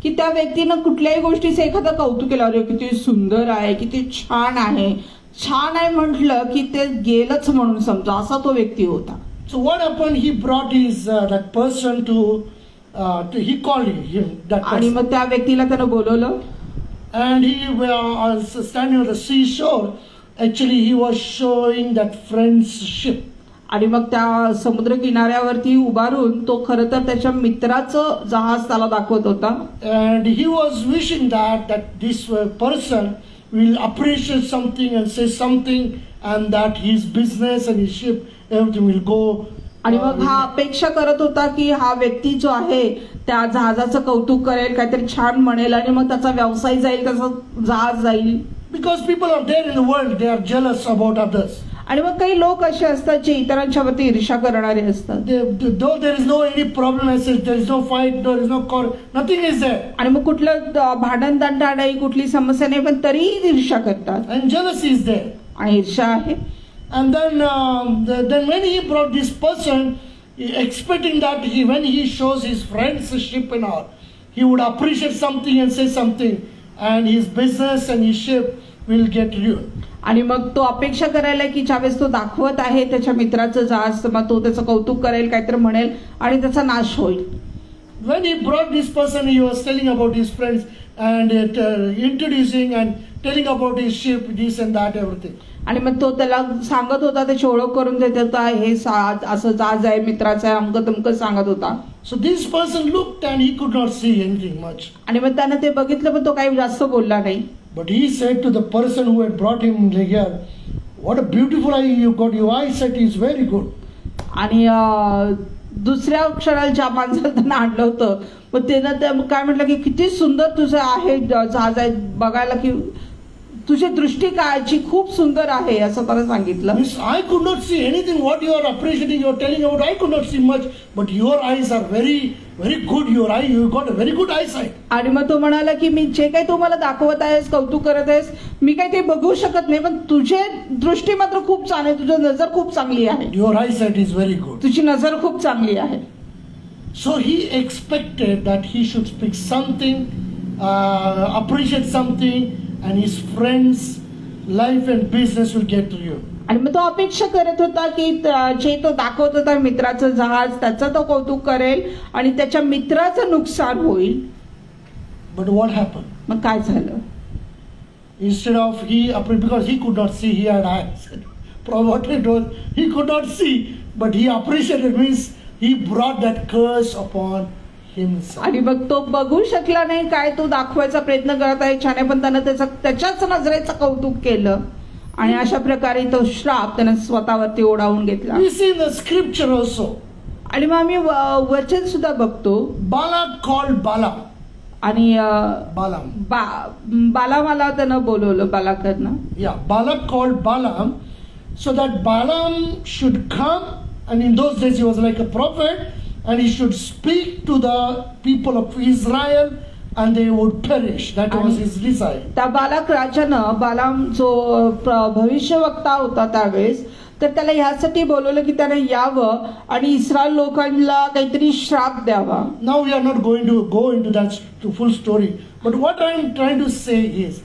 की त्या व्यक्तीनं कुठल्याही गोष्टीचं एखादं कौतुक केलं, अरे किती सुंदर आहे, किती छान आहे. छान आहे म्हटलं की ते गेलंच म्हणून समजा, असा तो व्यक्ती होता. So what happened, he brought that person he called him, that person. आणि मग त्या व्यक्तीला त्यानं बोलवलं. And he was standing on the seashore. Actually he was showing that friend's ship. आणि मग त्या समुद्र किनाऱ्यावरती उभारून तो खरं तर त्याच्या मित्राचं जहाज त्याला दाखवत होता. And he was wishing that this person will appreciate something and say something, and that his business and his ship everything will go. आणि मग हा अपेक्षा करत होता की हा व्यक्ती जो आहे त्या जहाजाचं कौतुक करेल, काहीतरी छान म्हणेल आणि मग त्याचा व्यवसाय जाईल, त्याचा जहाज जाईल. Because people are there in the world, they are jealous about others. आणि मग काही लोक असे असतात जे इतरांच्या वरती ईर्ष्या करणारे असतात. Though there is no any problem, I said there is no fight, there is no nothing is there. आणि मग कुठलं भांडण तंटा नाही, कुठली समस्या नाही, पण तरीही ईर्ष्या करतात. And jealousy is there. आणि ईर्ष्या आहे. And then when he brought this person, expecting that when he shows his friends ship and all, he would appreciate something and say something, and his business and his ship will get ruined. आणि मग तो अपेक्षा करायला की ज्यावेळेस तो दाखवत आहे त्याच्या मित्राचं जहाज, मग तो त्याचं कौतुक करेल, काहीतरी म्हणेल आणि त्याचा नाश होईल. When he brought this person, he was telling about his friends and introducing and telling about his sheep, this and that, everything. आणि मग तो त्याला सांगत होता, त्याची ओळख करून देत होता, हे असं जाज आहे, मित्राचं आहे, अमकं तमकं सांगत होता. So this person looked and he could not see anything much. आणि मग त्याने ते बघितलं, पण तो काही जास्त बोलला नाही. But he said to the person who had brought him here, what a beautiful eye you got, your eyesight is very good. आणि दुसऱ्या क्षणाला ज्या माणसाला त्यांना आणलं होतं, मग त्यानं काय म्हटलं की किती सुंदर तुझं आहे जहाज आहे बघायला, की तुझी दृष्टी कायची खूप सुंदर आहे असं त्याला सांगितलं. I could not see anything what you are appreciating, you are telling about. I could not see much, but your eyes are very, very good. You got a very good eyesight. आणि मग तो म्हणाला की मी जे काही तू मला दाखवत आहेस, कौतुक करत आहेस, मी काही ते बघू शकत नाही, पण तुझे दृष्टी मात्र खूप छान आहे, तुझी नजर खूप चांगली आहे. Your eyesight is very good. तुझी नजर खूप चांगली आहे. So he expected that he should speak something, appreciate something, and his friends' life and business will get to you. आणि मग तो अपेक्षा करत होता की जे तो दाखवत होता मित्राचं जहाज, त्याचं तो कौतुक करेल आणि त्याच्या मित्राचं नुकसान होईल. But what happened? मग काय झालं? Instead of because he could not see, he had eyes. Probably it was, he could not see, but he appreciated, means he brought that curse upon himself. आणि मग तो बघू शकला नाही, काय तो दाखवायचा प्रयत्न करत आहे छान आहे, पण त्यानं त्याच्याच नजरेचं कौतुक केलं आणि अशा प्रकारे तो श्राप त्यानं स्वतःवरती ओढावून घेतला. We see in the scripture also. आणि मग आम्ही वचन सुद्धा बघतो. Balak called Balaam. आणि Balaam. बालामाला त्यानं बोलवलं, बालाकडनं. Yeah, Balak called Balaam so that Balaam should come, and in those days he was like a prophet, and he should speak to the people of Israel and they would perish. That was his desire. त्या Balak राजानं, बालाम जो भविष्यवक्ता होता त्यावेळेस, तर त्याला ह्यासाठी बोलवलं की त्याने यावं आणि इस्रायल लोकांना काहीतरी श्राप द्यावा. Now we are not going to go into that full story, but what I am trying to say is,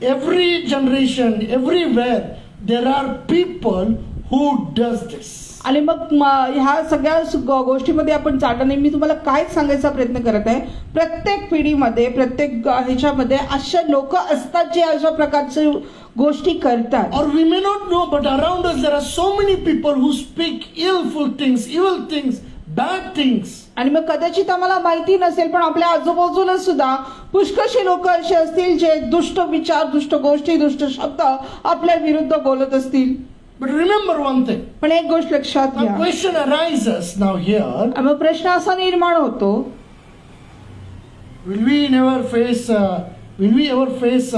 every generation, everywhere, there are people who does this. आणि मग ह्या सगळ्या गोष्टीमध्ये आपण जाणं नाही. मी तुम्हाला काय सांगायचा प्रयत्न करत आहे, प्रत्येक पिढीमध्ये, प्रत्येक ह्याच्यामध्ये अशा लोक असतात जे अशा प्रकारचे गोष्टी करतात. Or we may not know, but around us there are so many people who speak evil things, bad things. आणि मग कदाचित आम्हाला माहिती नसेल, पण आपल्या आजूबाजूला सुद्धा पुष्कळशी लोक असे असतील जे दुष्ट विचार, दुष्ट गोष्टी, दुष्ट शब्द आपल्या विरुद्ध बोलत असतील. But remember one thing. पण एक गोष्ट लक्षात घ्या. A question arises now here. मग प्रश्न असा निर्माण होतो, will we ever face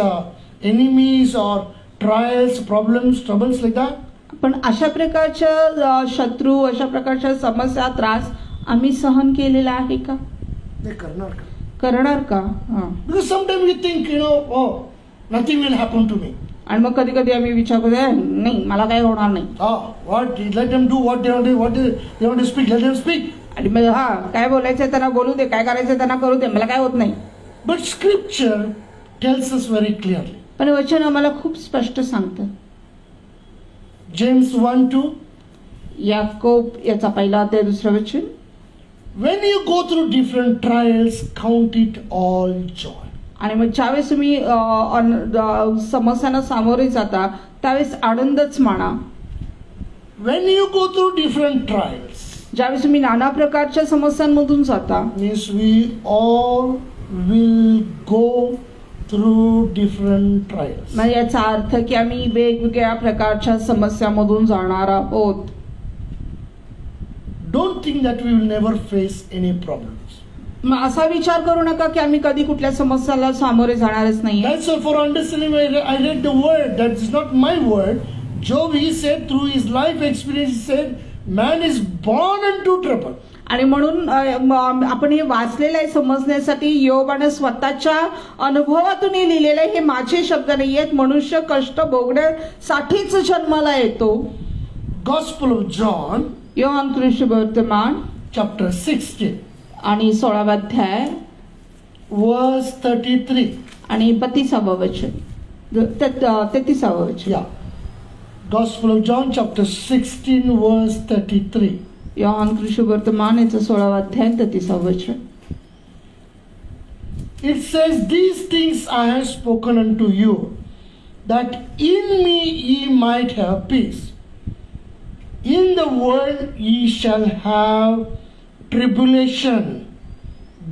enemies or trials, problems, troubles like that? पण अशा प्रकारच्या शत्रू, अशा प्रकारच्या समस्या, त्रास आम्ही सहन केलेला आहे का? करणार का? Because sometimes we think, oh, nothing will happen to me. आणि मग कधी कधी आम्ही विचार करतो, नाही मला काही होणार नाही. What? Let them do what they want to speak. Let them speak. आणि मग काय बोलायचं त्यांना बोलू दे, काय करायचं त्यांना करू दे, मला काय होत नाही. But scripture tells us very clearly. पण वचन आम्हाला खूप स्पष्ट सांगतं. James 1:2. याकोब याचा पहिला अध्याय दुसरं वचन. When you go through different trials, count it all joy. आणि मग ज्यावेळेस तुम्ही समस्यांना सामोरे जाता त्यावेळेस आनंदच माना. When you go through different trials, ज्यावेळेस तुम्ही नाना प्रकारच्या समस्यांमधून जाता, means we all will go through different trials. म्हणजे याचा अर्थ की आम्ही वेगवेगळ्या प्रकारच्या समस्यांमधून जाणार आहोत. Don't think that we will never face any problems. मग असा विचार करू नका की आम्ही कधी कुठल्या समस्याला सामोरे जाणारच नाही. That's all for understanding. I read the word. That is not my word. Job, he said through his life experience, he said, man is born into trouble. आणि म्हणून आपण हे वाचलेलं आहे समजण्यासाठी. योबाने स्वतःच्या अनुभवातून हे लिहिलेलं आहे. हे माझे शब्द नाही आहेत. मनुष्य कष्ट भोगण्यासाठीच जन्माला येतो. Gospel of John, Yohan सुवर्तमान chapter 16 आणि 16वा अध्याय verse 33 आणि 32वा वचन, 33वा वचन. Yeah. Gospel of John chapter 16 verse 33. Yohan सुवर्तमान याचा 16वा अध्याय 33वा वचन. It says, "These things I have spoken unto you, that in me ye might have peace. In the world ye shall have tribulation,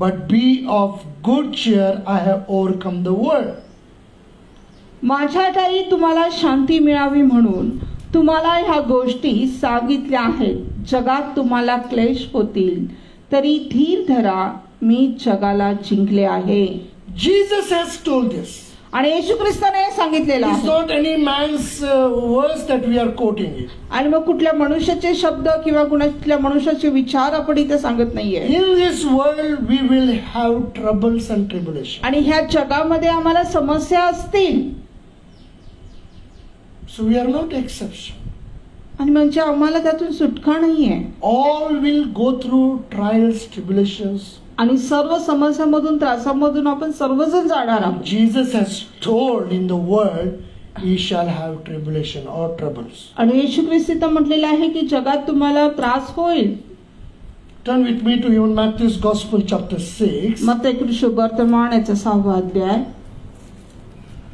but be of good cheer, I have overcome the world." माझ्या ठायी तुम्हाला शांती मिळावी म्हणून तुम्हाला ह्या गोष्टी सांगितल्या आहेत. जगात तुम्हाला क्लेश होतील, तरी धीर धरा, मी जगाला जिंकले आहे. Jesus has told this. आणि येशू ख्रिस्ताने सांगितलेलं It's आहे. not any man's words that we are quoting it. आणि मग कुठल्या मनुष्याचे शब्द किंवा कुठल्या मनुष्याचे विचार आपण इथे सांगत नाहीये. In this world we will have troubles and tribulation. आणि ह्या जगामध्ये आम्हाला समस्या असतील. So we are not exception. आणि म्हणजे आम्हाला त्यातून सुटका नाहीये. All will go through trials, tribulations. आणि सर्व समस्यांमधून त्रासामधून आपण सर्वजण जाणार आहोत. Jesus has told in the world ye shall have tribulation or troubles. आणि येशू ख्रिस्ताने म्हटलेलं आहे की जगात तुम्हाला त्रास होईल. Turn with me to even Matthew's Gospel chapter 6. मत्ती शुभवर्तमान याचा 6वा अध्याय.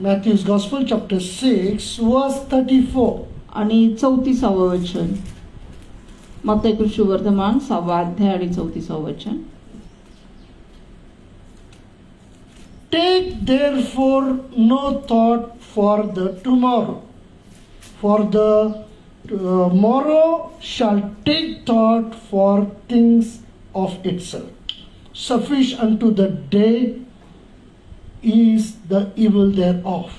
Matthew's Gospel chapter 6 verse 34. आणि 34व वचन. मत्ती शुभवर्तमान 6वा अध्याय आणि 34व वचन. Take therefore no thought for the tomorrow, for the morrow shall take thought for things of itself. Sufficient unto the day is the evil thereof.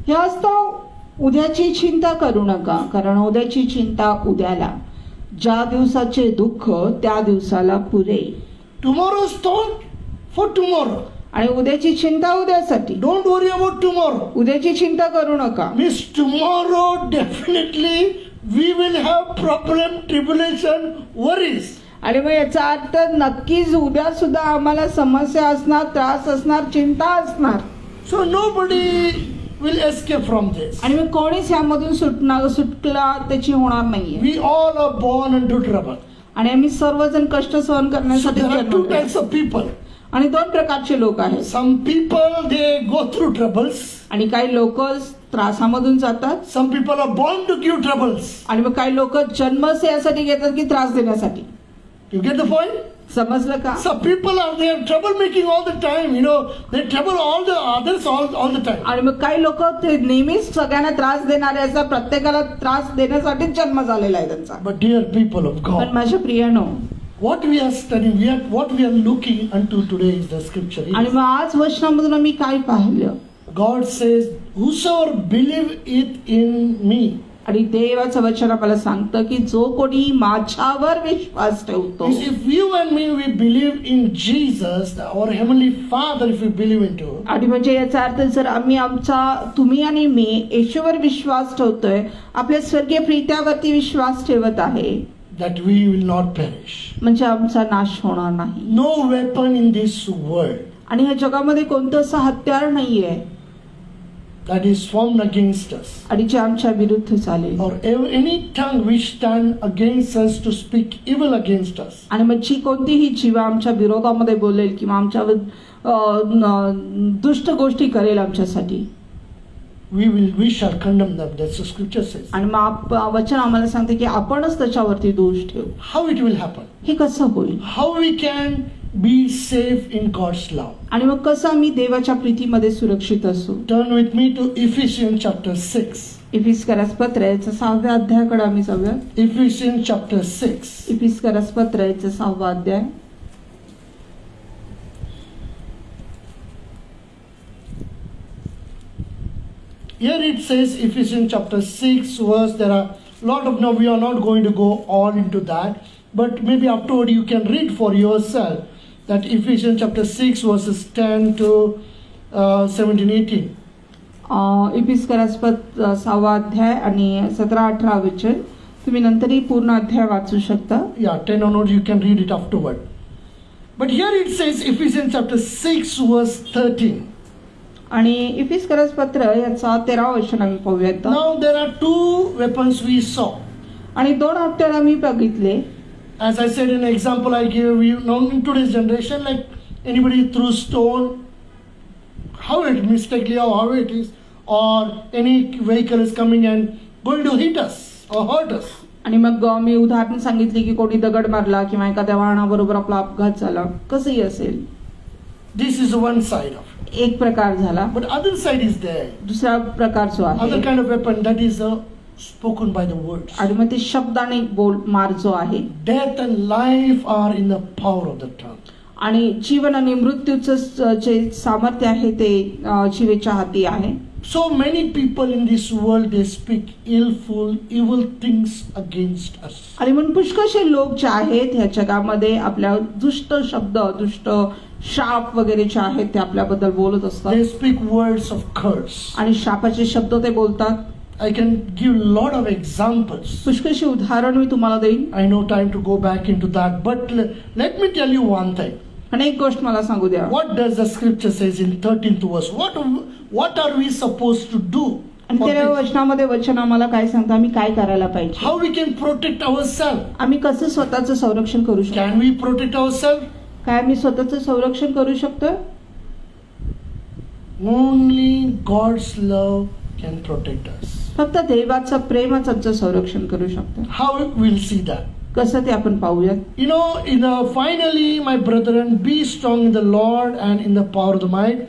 ह्यास्तव उद्याची चिंता करू नका, कारण उद्याची चिंता उद्याला. ज्या दिवसाचे दुःख त्या दिवसाला पुरे. Tomorrow's thought for tomorrow. आणि उद्याची चिंता उद्यासाठी. Don't worry about tomorrow. उद्याची चिंता करू नका. Means tomorrow definitely we will have problem, tribulation, worries. आणि मग याचा अर्थ नक्कीच उद्या सुद्धा आम्हाला समस्या असणार, त्रास असणार, चिंता असणार. So nobody will escape from this. आणि मग कोणीच यामधून सुटला त्याची होणार नाहीये. We all are born into trouble. आणि आम्ही सर्वजण कष्ट सहन So करण्यासाठी there are two जन्मलो. types of people. आणि 2 प्रकारचे लोक आहेत. Some people they go through troubles. आणि काही लोक त्रासामधून जातात. Some people are born to give troubles. आणि मग काही लोक जन्मच यासाठी घेतात की त्रास देण्यासाठी. You get the point? समजलं का? Some people are they are trouble making all the time. You know they trouble all the others all the time. आणि मग काही लोक ते नेहमीच सगळ्यांना त्रास देणारे असतात. प्रत्येकाला त्रास देण्यासाठीच जन्म झालेला आहे त्यांचा. But dear people of पण God, माझ्या प्रियानो, what we are studying, what we are looking unto today is the scripture. आणि मग आज वचनामधून आम्ही काय पाहिलं? God says, "Whosoever believe it in me." आणि देवाचं वचन आपल्याला सांगतं की जो कोणी माझ्यावर विश्वास ठेवतो. If you and me we believe in Jesus, our heavenly Father, if we believe into. आणि म्हणजे याचा अर्थ जर आम्ही तुम्ही आणि मी येशूवर विश्वास ठेवतोय, आपल्या स्वर्गीय प्रित्यावरती विश्वास ठेवत आहे, that we will not perish. म्हणजे आमचा नाश होणार नाही. No weapon in this world आणि ह्या जगामध्ये कोणतं असं हत्यार नाहीये that is formed against us, आणि जे आमच्या विरुद्ध चालेल, or any tongue which stand against us to speak evil against us. आणि मग जी कोणतीही जीवा आमच्या विरोधामध्ये बोलेल किंवा आमच्या दुष्ट गोष्टी करेल आमच्यासाठी, we shall condemn them. That's what scripture says. आणि मग वचन आम्हाला सांगते की आपणच त्याच्यावरती दोष ठेवू. How it will happen? हे कसं होईल? How we can be safe in God's love? आणि मग कसं आम्ही देवाच्या प्रीतीमध्ये सुरक्षित असू? Turn with me to Ephesians chapter 6. इफिस्करास पत्र याच्या 6व्या अध्यायाकडे आम्ही जाऊया. Ephesians chapter 6. इफिस्करास पत्र याचा 6वा अध्याय. Here it says, Ephesians chapter 6 verse, there are lot of, no, we are not going to go all into that, but maybe afterward you can read for yourself that Ephesians chapter 6 verses 10 to 17, 18. इफिस्करास पत्र 6वा अध्याय आणि 17-18 वचन तुम्ही नंतरही पूर्ण अध्याय वाचू शकता. Yeah, 10 onwards you can read it afterward. But here it says Ephesians chapter 6 verse 13. आणि इफिस्करास पत्र याचा 13वा वचन आम्ही पाहूयात. Now there are two weapons we saw. आणि 2 हत्यार आम्ही बघितले. As I said in example I gave you, now in today's generation, like anybody threw stone, how it mistakenly or how it is, or any vehicle is coming and going to hit us or hurt us. आणि मग मी उदाहरण सांगितली की कोणी दगड मारला किंवा एखाद्या वाहनाबरोबर आपला अपघात झाला, कसंही असेल. This is one side of it. एक प्रकार झाला. But other side is there. दुसरा प्रकार जो आहे, Other kind of weapon that is spoken by the words. आणि मग ते शब्दाने मार जो आहे. Death and life are in the power of the tongue. आणि जीवन आणि मृत्यूचं जे सामर्थ्य आहे ते जिभेच्या हाती आहे. So many people in this world, they speak evil things against us. आणि म्हणून पुष्कळशे लोक जे आहेत ह्या जगामध्ये आपल्या दुष्ट शब्द, दुष्ट शाप वगैरे जे आहेत ते आपल्याबद्दल बोलत असतात. They speak words of curse. आणि शापाचे शब्द ते बोलतात. I can give lot of examples. पुष्कळशी उदाहरण मी तुम्हाला देईन. I know time to go back into that, but let me tell you one thing. आणि एक गोष्ट मला सांगू द्या. What does the scripture says in 13th verse? What are we supposed to do? आणि त्या वचनामध्ये वचन आम्हाला काय सांगतं, आम्ही काय करायला पाहिजे, How we can protect ourselves? आम्ही कसं स्वतःचं संरक्षण करू शकतो. Can we protect ourselves? काय आम्ही स्वतःचं संरक्षण करू शकतो. Only God's love can protect us. फक्त देवाचं प्रेमच आमचं संरक्षण करू शकतो. How we'll see that? कसं ते आपण पाहूयात. You know, finally, my brethren, be strong in the Lord and in the power of the might.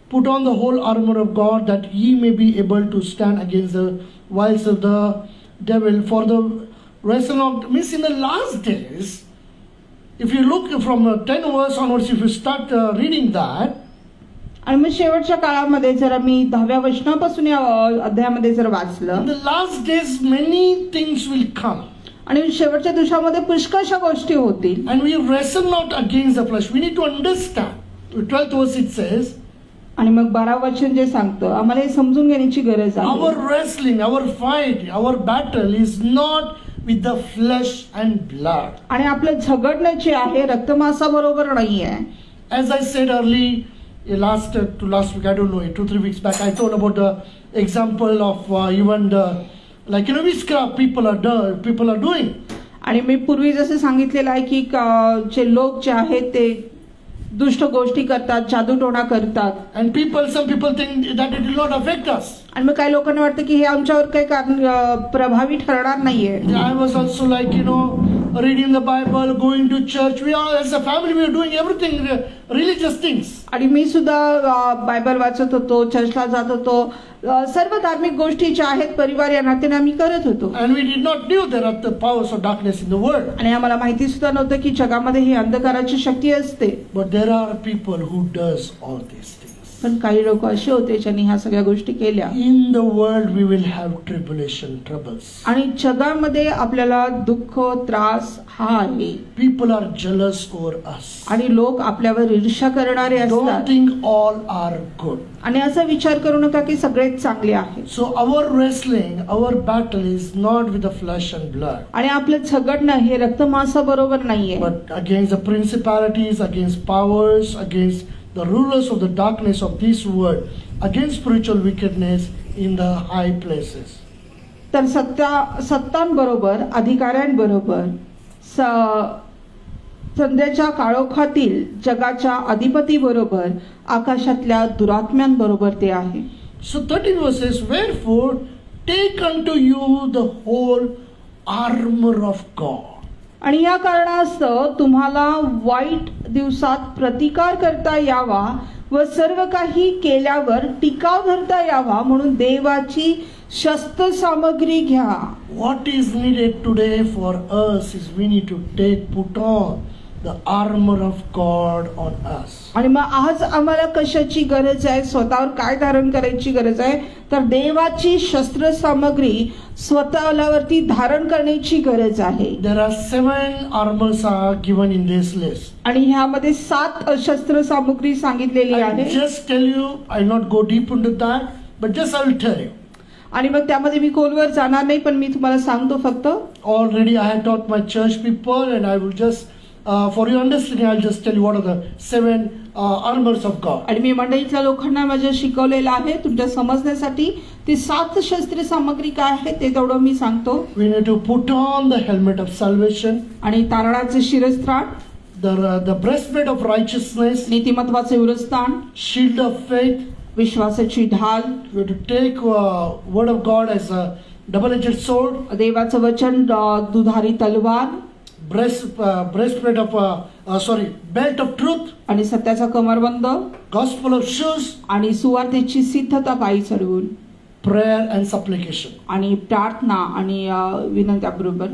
Put on the whole armor of God, that ye may be able to stand against the wiles of the devil. For the wrestle not, means in the last days, if you look from 10 verse onwards, if you start reading that. आणि मग शेवटच्या काळामध्ये जर आम्ही 10व्या वचनापासून या अध्यायामध्ये जर वाचलं, in the last days many things will come. आणि शेवटच्या दिवसामध्ये पुष्कळशा गोष्टी होतील. And we wrestle not against the flesh. We need to understand. 12th verse it says. आणि मग 12 वचन जे सांगतं, आम्हाला हे समजून घेण्याची गरज आहे. Our wrestling, our fight, our battle is not with the flesh and blood. आणि आपलं झगडणं जे आहे रक्तमांसाबरोबर नाहीये. As I said early, last week, I don't know, 2-3 weeks back, I told about the example of even the, like, you know, witchcraft people are doing. आणि मी पूर्वी जसे सांगितलेलं आहे की जे लोक जे आहेत ते दुष्ट गोष्टी करतात, जादूटोणा करतात. And some people think that it will not affect us. आणि मग काही लोकांना वाटतं की हे आमच्यावर काही प्रभावी ठरणार नाहीये. I was also like, you know, reading the Bible, going to church. We are, as a family, we are doing everything, religious things. आणि मी सुद्धा बायबल वाचत होतो, चर्चला जात होतो, सर्व धार्मिक गोष्टी ज्या आहेत परिवार या नात्याने आम्ही करत होतो. And we did not knew there are the powers of darkness in the world. आणि आम्हाला माहिती सुद्धा नव्हतं की जगामध्ये ही अंधकाराची शक्ती असते. But there are people who does all these things. पण काही लोक असे होते ज्यांनी ह्या सगळ्या गोष्टी केल्या. In the world we will have tribulation, troubles. आणि जगामध्ये आपल्याला दुःख, त्रास हा आहे. People are jealous over us. आणि लोक आपल्यावर ईर्ष्या करणारे असतात. Don't think all are good. आणि असा विचार करू नका की सगळेच चांगले आहेत. So our wrestling, our battle is not with the flesh and blood. आणि आपलं झगडणं हे रक्तमांसाबरोबर नाहीये. But against the principalities, against powers, against the rulers of the darkness of this world, against spiritual wickedness in the high places. तर सत्तांबरोबर, अधिकाऱ्यांबरोबर, संध्याच्या काळोखातील जगाच्या अधिपती बरोबर, आकाशातल्या दुरात्म्यांबरोबर ते आहे. So 13 verses, wherefore take unto you the whole armor of God. आणि या कारणास्तव तुम्हाला वाईट दिवसात प्रतिकार करता यावा व सर्व काही केल्यावर टिकाव धरता यावा म्हणून देवाची शस्त्र सामग्री घ्या. What is needed today for us is we need to put on the armor of God on us. आणि मग आज आम्हाला कशाची गरज आहे, स्वतःवर काय धारण करायची गरज आहे, तर देवाची शस्त्र सामग्री स्वतःवरती धारण करण्याची गरज आहे. There are 7 armors are given in this list. आणि ह्यामध्ये 7 शस्त्र सामग्री सांगितलेली आहे. Just tell you, I'll not go deep into that, but just I will tell you. आणि मग त्यामध्ये मी खोलवर जाणार नाही, पण मी तुम्हाला सांगतो फक्त. Already I had taught my church people and I will just for your understanding I'll just tell you what are the 7 armors of God. आणि मी मंडळीतल्या लोकांना माझ्या शिकवलेलं आहे तुमच्या समजण्यासाठी. ती 7 शस्त्र सामग्री काय आहे ते तेवढं मी सांगतो. We need to put on the helmet of salvation. आणि तारणाचे शिरस्त्राण. the breastplate of righteousness, नीतिमत्वाचे उरस्थान, shield of faith. विश्वासाची ढाल, We have to take word of God as a double-edged sword. देवाचं वचन दुधारी तलवार, Breastplate of belt of truth, आणि सत्याचा कमरबंद, gospel of shoes, आणि सुवार्तेची सिद्धता पायी चढवून, prayer and supplication. आणि प्रार्थना आणि विनंत्याबरोबर.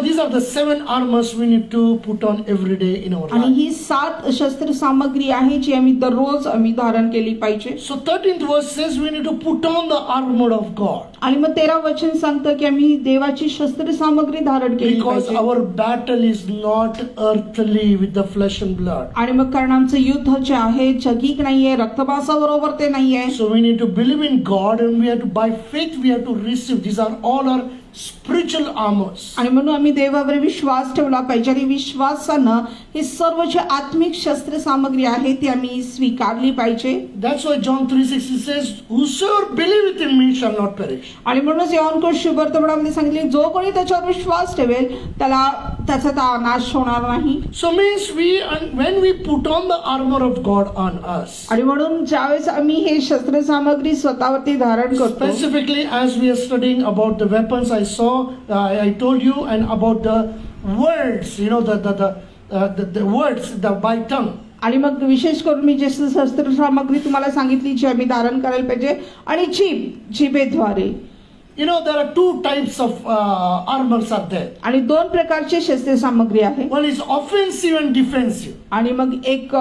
These are the 7 armors we need to put on every day in our आणि life. ही 7 शस्त्र सामग्री आहे जी आम्ही दररोज धारण केली पाहिजे. So 13th verse says we need to put on the armor of God. आणि मग 13 वचन सांगतं की आम्ही देवाची शस्त्र सामग्री धारण केली Because पाहिजे. our battle is not earthly with the flesh and blood. आणि मग कारण आमचं युद्ध जे आहे जगिक नाहीये, रक्तमांसाबरोबर ते नाहीये. So we need to believe in God and we have to, by faith we have to receive. These are all our spiritual armors. आणि म्हणून आम्ही देवावर विश्वास ठेवला पाहिजे आणि विश्वासानं ही सर्व जी आत्मिक शस्त्र सामग्री आहे ती आम्ही स्वीकारली पाहिजे. That's why John 3:16 says, "Whosoever believeth in me shall not perish." आणि म्हणूनच योहान सुवर्तमानामध्ये सांगितले, जो कोणी त्याच्यावर विश्वास ठेवेल त्याचा नाश होणार नाही. So means when we put on the armor of God on us, आणि म्हणून ज्यावेळेस आम्ही हे शस्त्र सामग्री स्वतःवरती धारण करतो, specifically as we are studying about the weapons I told you, and about the words, the words by tongue. आणि मग विशेष करून मी जे शस्त्र सामग्री तुम्हाला सांगितली जी आम्ही धारण करायला पाहिजे, आणि जिभेद्वारे. There are 2 types of armors are there. आणि 2 प्रकारचे शस्त्र सामग्री आहे. One is offensive and defensive. आणि मग एक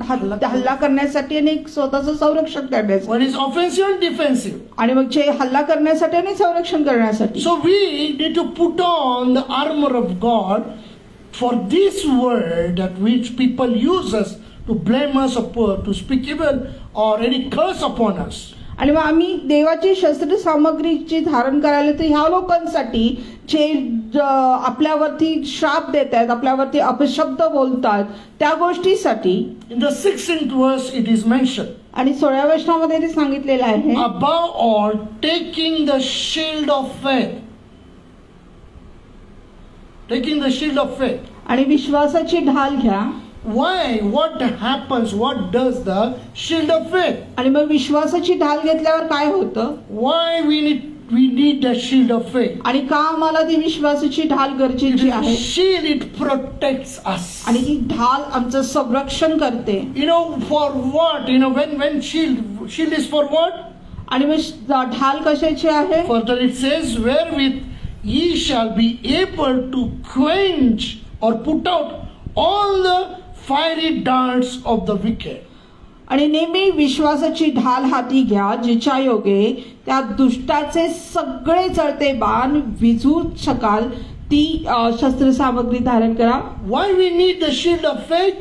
हल्ला करण्यासाठी आणि एक स्वतःचं संरक्षण करण्यासाठी. One is offensive and defensive. आणि मग जे हल्ला करण्यासाठी आणि संरक्षण करण्यासाठी. So we need to put on the armor of God for this word that which people use us to blame us or to speak evil or any curse upon us. आणि मग आम्ही देवाची शस्त्र सामग्रीची धारण करायला तर ह्या लोकांसाठी जे आपल्यावरती श्राप देत आहेत, आपल्यावरती अपशब्द बोलतात, त्या गोष्टीसाठी. In the 16th verse it is mentioned. आणि 16व्या वचनामध्ये ते सांगितलेलं आहे, above all taking the shield of faith. Taking the shield of faith. आणि विश्वासाची ढाल घ्या. Why? What happens? What does the shield of faith? आणि मग विश्वासाची ढाल घेतल्यावर काय होतं? Why we need the shield of faith? आणि का आम्हाला ती विश्वासाची ढाल गरजेची आहे? Shield, it protects us. आणि ती ढाल आमचं संरक्षण करते. For what? When shield is for what? आणि मग ढाल कशाची आहे? Further it says, wherewith ye shall be able to quench or put out all the fiery darts of the wicked. आणि नेहमी विश्वासाची ढाल हाती घ्या, जिच्या योगे त्या दुष्टाचे सगळे जळते बाण विझू शकाल ती शस्त्र सामग्री धारण करा. Why we need the shield of faith?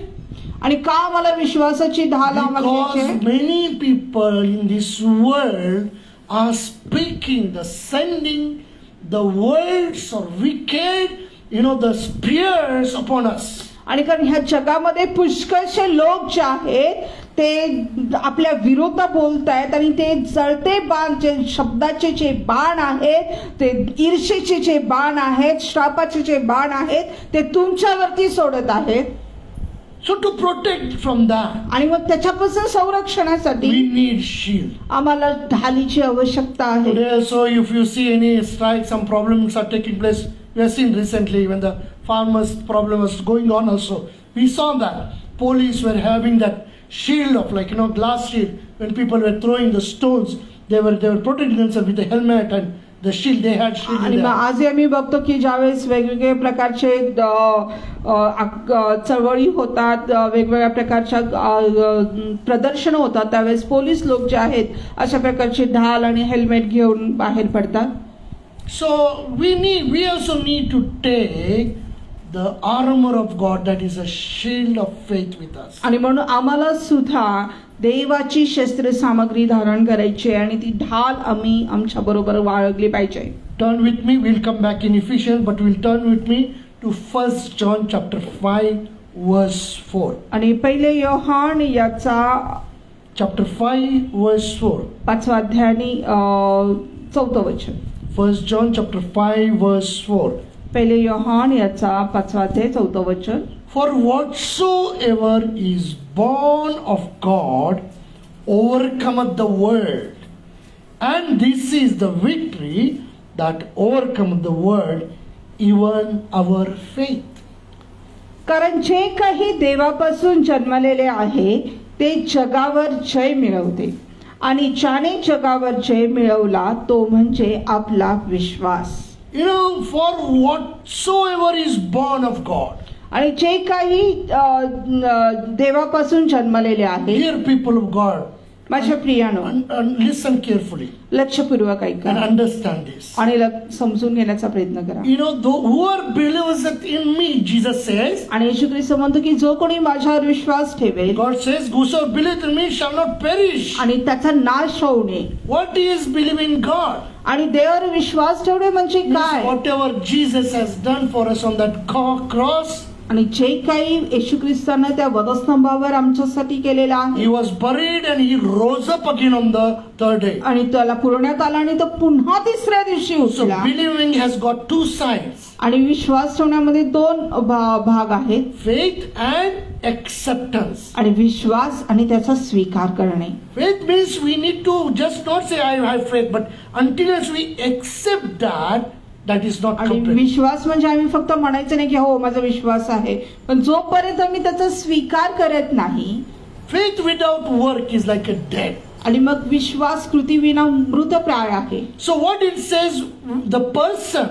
आणि का आम्हाला विश्वासाची ढाल Because many people in this world are speaking, sending the words or wicked, the spears upon us. आणि कारण ह्या जगामध्ये पुष्कळशे लोक जे आहेत ते आपल्या विरोधात बोलतायत आणि ते जळते बाण, जे शब्दाचे जे बाण आहेत, ते ईर्षेचे जे बाण आहेत, श्रापाचे जे बाण आहेत, ते तुमच्यावरती सोडत आहेत. So to protect from that, आणि मग त्याच्यापासून संरक्षणासाठी we need shield. आम्हाला ढालीची आवश्यकता आहे. Today also, if you see any strikes, some problems are taking place. We have seen recently when the farmers' problem was going on also. We saw that police were having that shield of glass shield. When people were throwing the stones, they were protecting themselves with the helmet and the shield. They had shield. आणि मग आजही आम्ही बघतो की ज्यावेळेस वेगवेगळ्या प्रकारचे चळवळी होतात, वेगवेगळ्या प्रकारच्या प्रदर्शन होतात, त्यावेळेस पोलीस लोक जे आहेत अशा प्रकारचे ढाल आणि हेल्मेट घेऊन बाहेर पडतात. So we also need to take the armor of God, that is a shield of faith with us. आणि म्हणून आम्हाला सुद्धा देवाची शस्त्र सामग्री धारण करायची आणि ती ढाल आम्ही आमच्या बरोबर बाळगली पाहिजे. Turn with me. We'll come back in Ephesians, but we'll turn with me to 1 John chapter 5 verse 4. आणि पहिले योहान याचा chapter 5 verse 4. 5वा अध्याय आणि 4th वचन. 1 John chapter 5 verse 4. पहिले योहान याचा 5वा अध्याय 4th वचन. For whatsoever is born of God overcometh the world. And this is the victory that overcometh the world, even our faith. कारण जे काही देवापासून जन्मलेले आहे ते जगावर जय मिळवते, आणि ज्याने जगावर जय मिळवला तो म्हणजे आपला विश्वास. You know, for whatsoever is born of God. आणि जे काही देवापासून जन्मलेले आहे. Dear people of God, माझ्या प्रियानो, listen carefully लक्षपूर्वक ऐका and understand this. आणि समजून घेण्याचा प्रयत्न करा. You know, whoever believes in me, Jesus says. आणि येशू ख्रिस्त म्हणतो की जो कोणी माझ्यावर विश्वास ठेवेल, God says, whosoever believeth in me shall not perish. आणि त्याचा नाश होऊ नये. What is believe in God? आणि देवावर विश्वास ठेवणे म्हणजे काय? Whatever Jesus has done for us on that cross. आणि जे काही येशू ख्रिस्ताने त्या वधस्तंभावर आमच्यासाठी केलेलं आहे. He was buried and he rose up again on the third day. आणि त्याला पुरवण्यात आला आणि तो पुन्हा तिसऱ्या दिवशी So उठला. believing has got two sides. आणि विश्वास ठेवण्यामध्ये दोन भाग आहेत, Faith and acceptance. आणि विश्वास आणि त्याचा स्वीकार करणे. Faith means we need to just not say I have faith, but until we accept that is not आणि complete. विश्वास म्हणजे आम्ही फक्त म्हणायचं नाही की हो माझा विश्वास आहे, पण जोपर्यंत आम्ही त्याचा स्वीकार करत नाही. Faith without work is like a dead. आणि मग विश्वास कृतीविना मृतप्राय आहे. So what it says, the person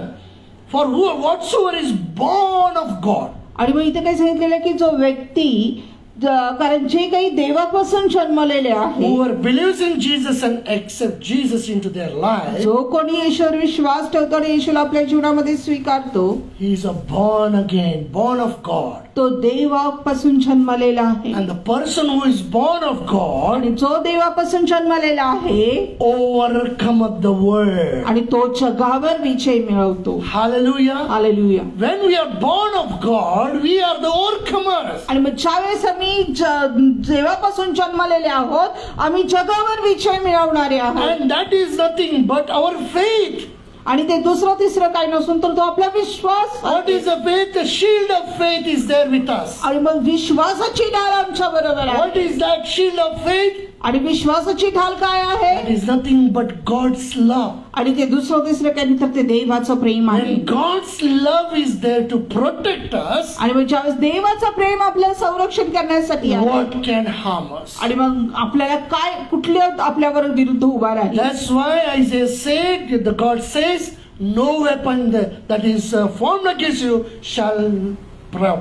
for whatsoever is born of God. आणि मग इथे काय सांगितलेलं की जो व्यक्ती, कारण जे काही देवापासून जन्मलेले आहे, whoever believes in Jesus and accept Jesus into their life, जो कोणी येशूवर विश्वास ठेवतो आणि येशूला आपल्या जीवनामध्ये स्वीकारतो, he is a born again, born of God. तो देवापासून जन्मलेला आहे. And the person who is born of God, आणि जो देवापासून जन्मलेला आहे, overcometh the world. आणि तो जगावर विजय मिळवतो. Hallelujah. Hallelujah. When we are born of God, we are the overcomers. आणि मग ज्यावेळेस आम्ही देवापासून जन्मलेले आहोत, आम्ही जगावर विजय मिळवणारे आहोत. And that is nothing but our faith. आणि ते दुसरं तिसरं काही नसून तर तो आपला विश्वास. What is the faith? The shield of faith is there with us. आणि मग विश्वासाची ढाल आमच्या बरोबर आहे. What is that shield of faith? आणि विश्वासाची ढाल काय आहे? That is nothing but God's love. आणि ते दुसरं तिसरं काही नाही तर ते देवाचं प्रेम आहे. And God's love is there to protect us. आणि मग ज्यावेळेस देवाचं प्रेम आपल्याला संरक्षण करण्यासाठी आहे, What can harm us? आणि मग आपल्याला काय कुठल्या आपल्यावर विरुद्ध उभा राहील. That's why Isaiah said, the God says, no weapon that is formed against you shall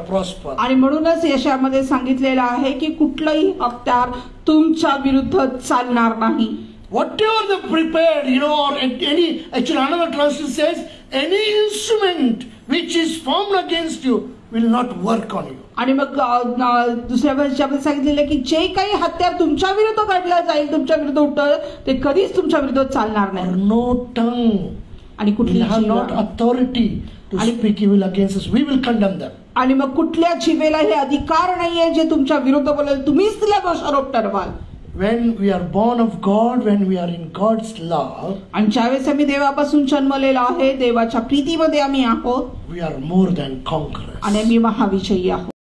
prosper. आणि म्हणूनच यशामध्ये सांगितलेलं आहे की कुठलंही हत्यार तुमच्या विरुद्ध चालणार नाही. Whatever the prepared, or any, actually another translation says, any instrument which is formed against you will not work on you. आणि मग दुसऱ्या वर्षामध्ये सांगितलेलं की जे काही हत्यार तुमच्या विरुद्ध काढलं जाईल, तुमच्या विरुद्ध उठल, ते कधीच तुमच्या विरुद्ध चालणार नाही. No tongue. आणि कुठली have not authority to speak evil against us. We will condemn them. आणि मग कुठल्या जिभेला हे अधिकार नाहीये जे तुमच्या विरुद्ध बोलेल, तुम्हीच तिला दोषारोप ठरवाल. When we are born of God, when we are in God's love, आणि ज्यावेळेस आम्ही देवापासून जन्मलेलो आहे, देवाच्या प्रीतीमध्ये आम्ही आहोत, we are more than conquerors. आणि आम्ही महाविजयी आहोत.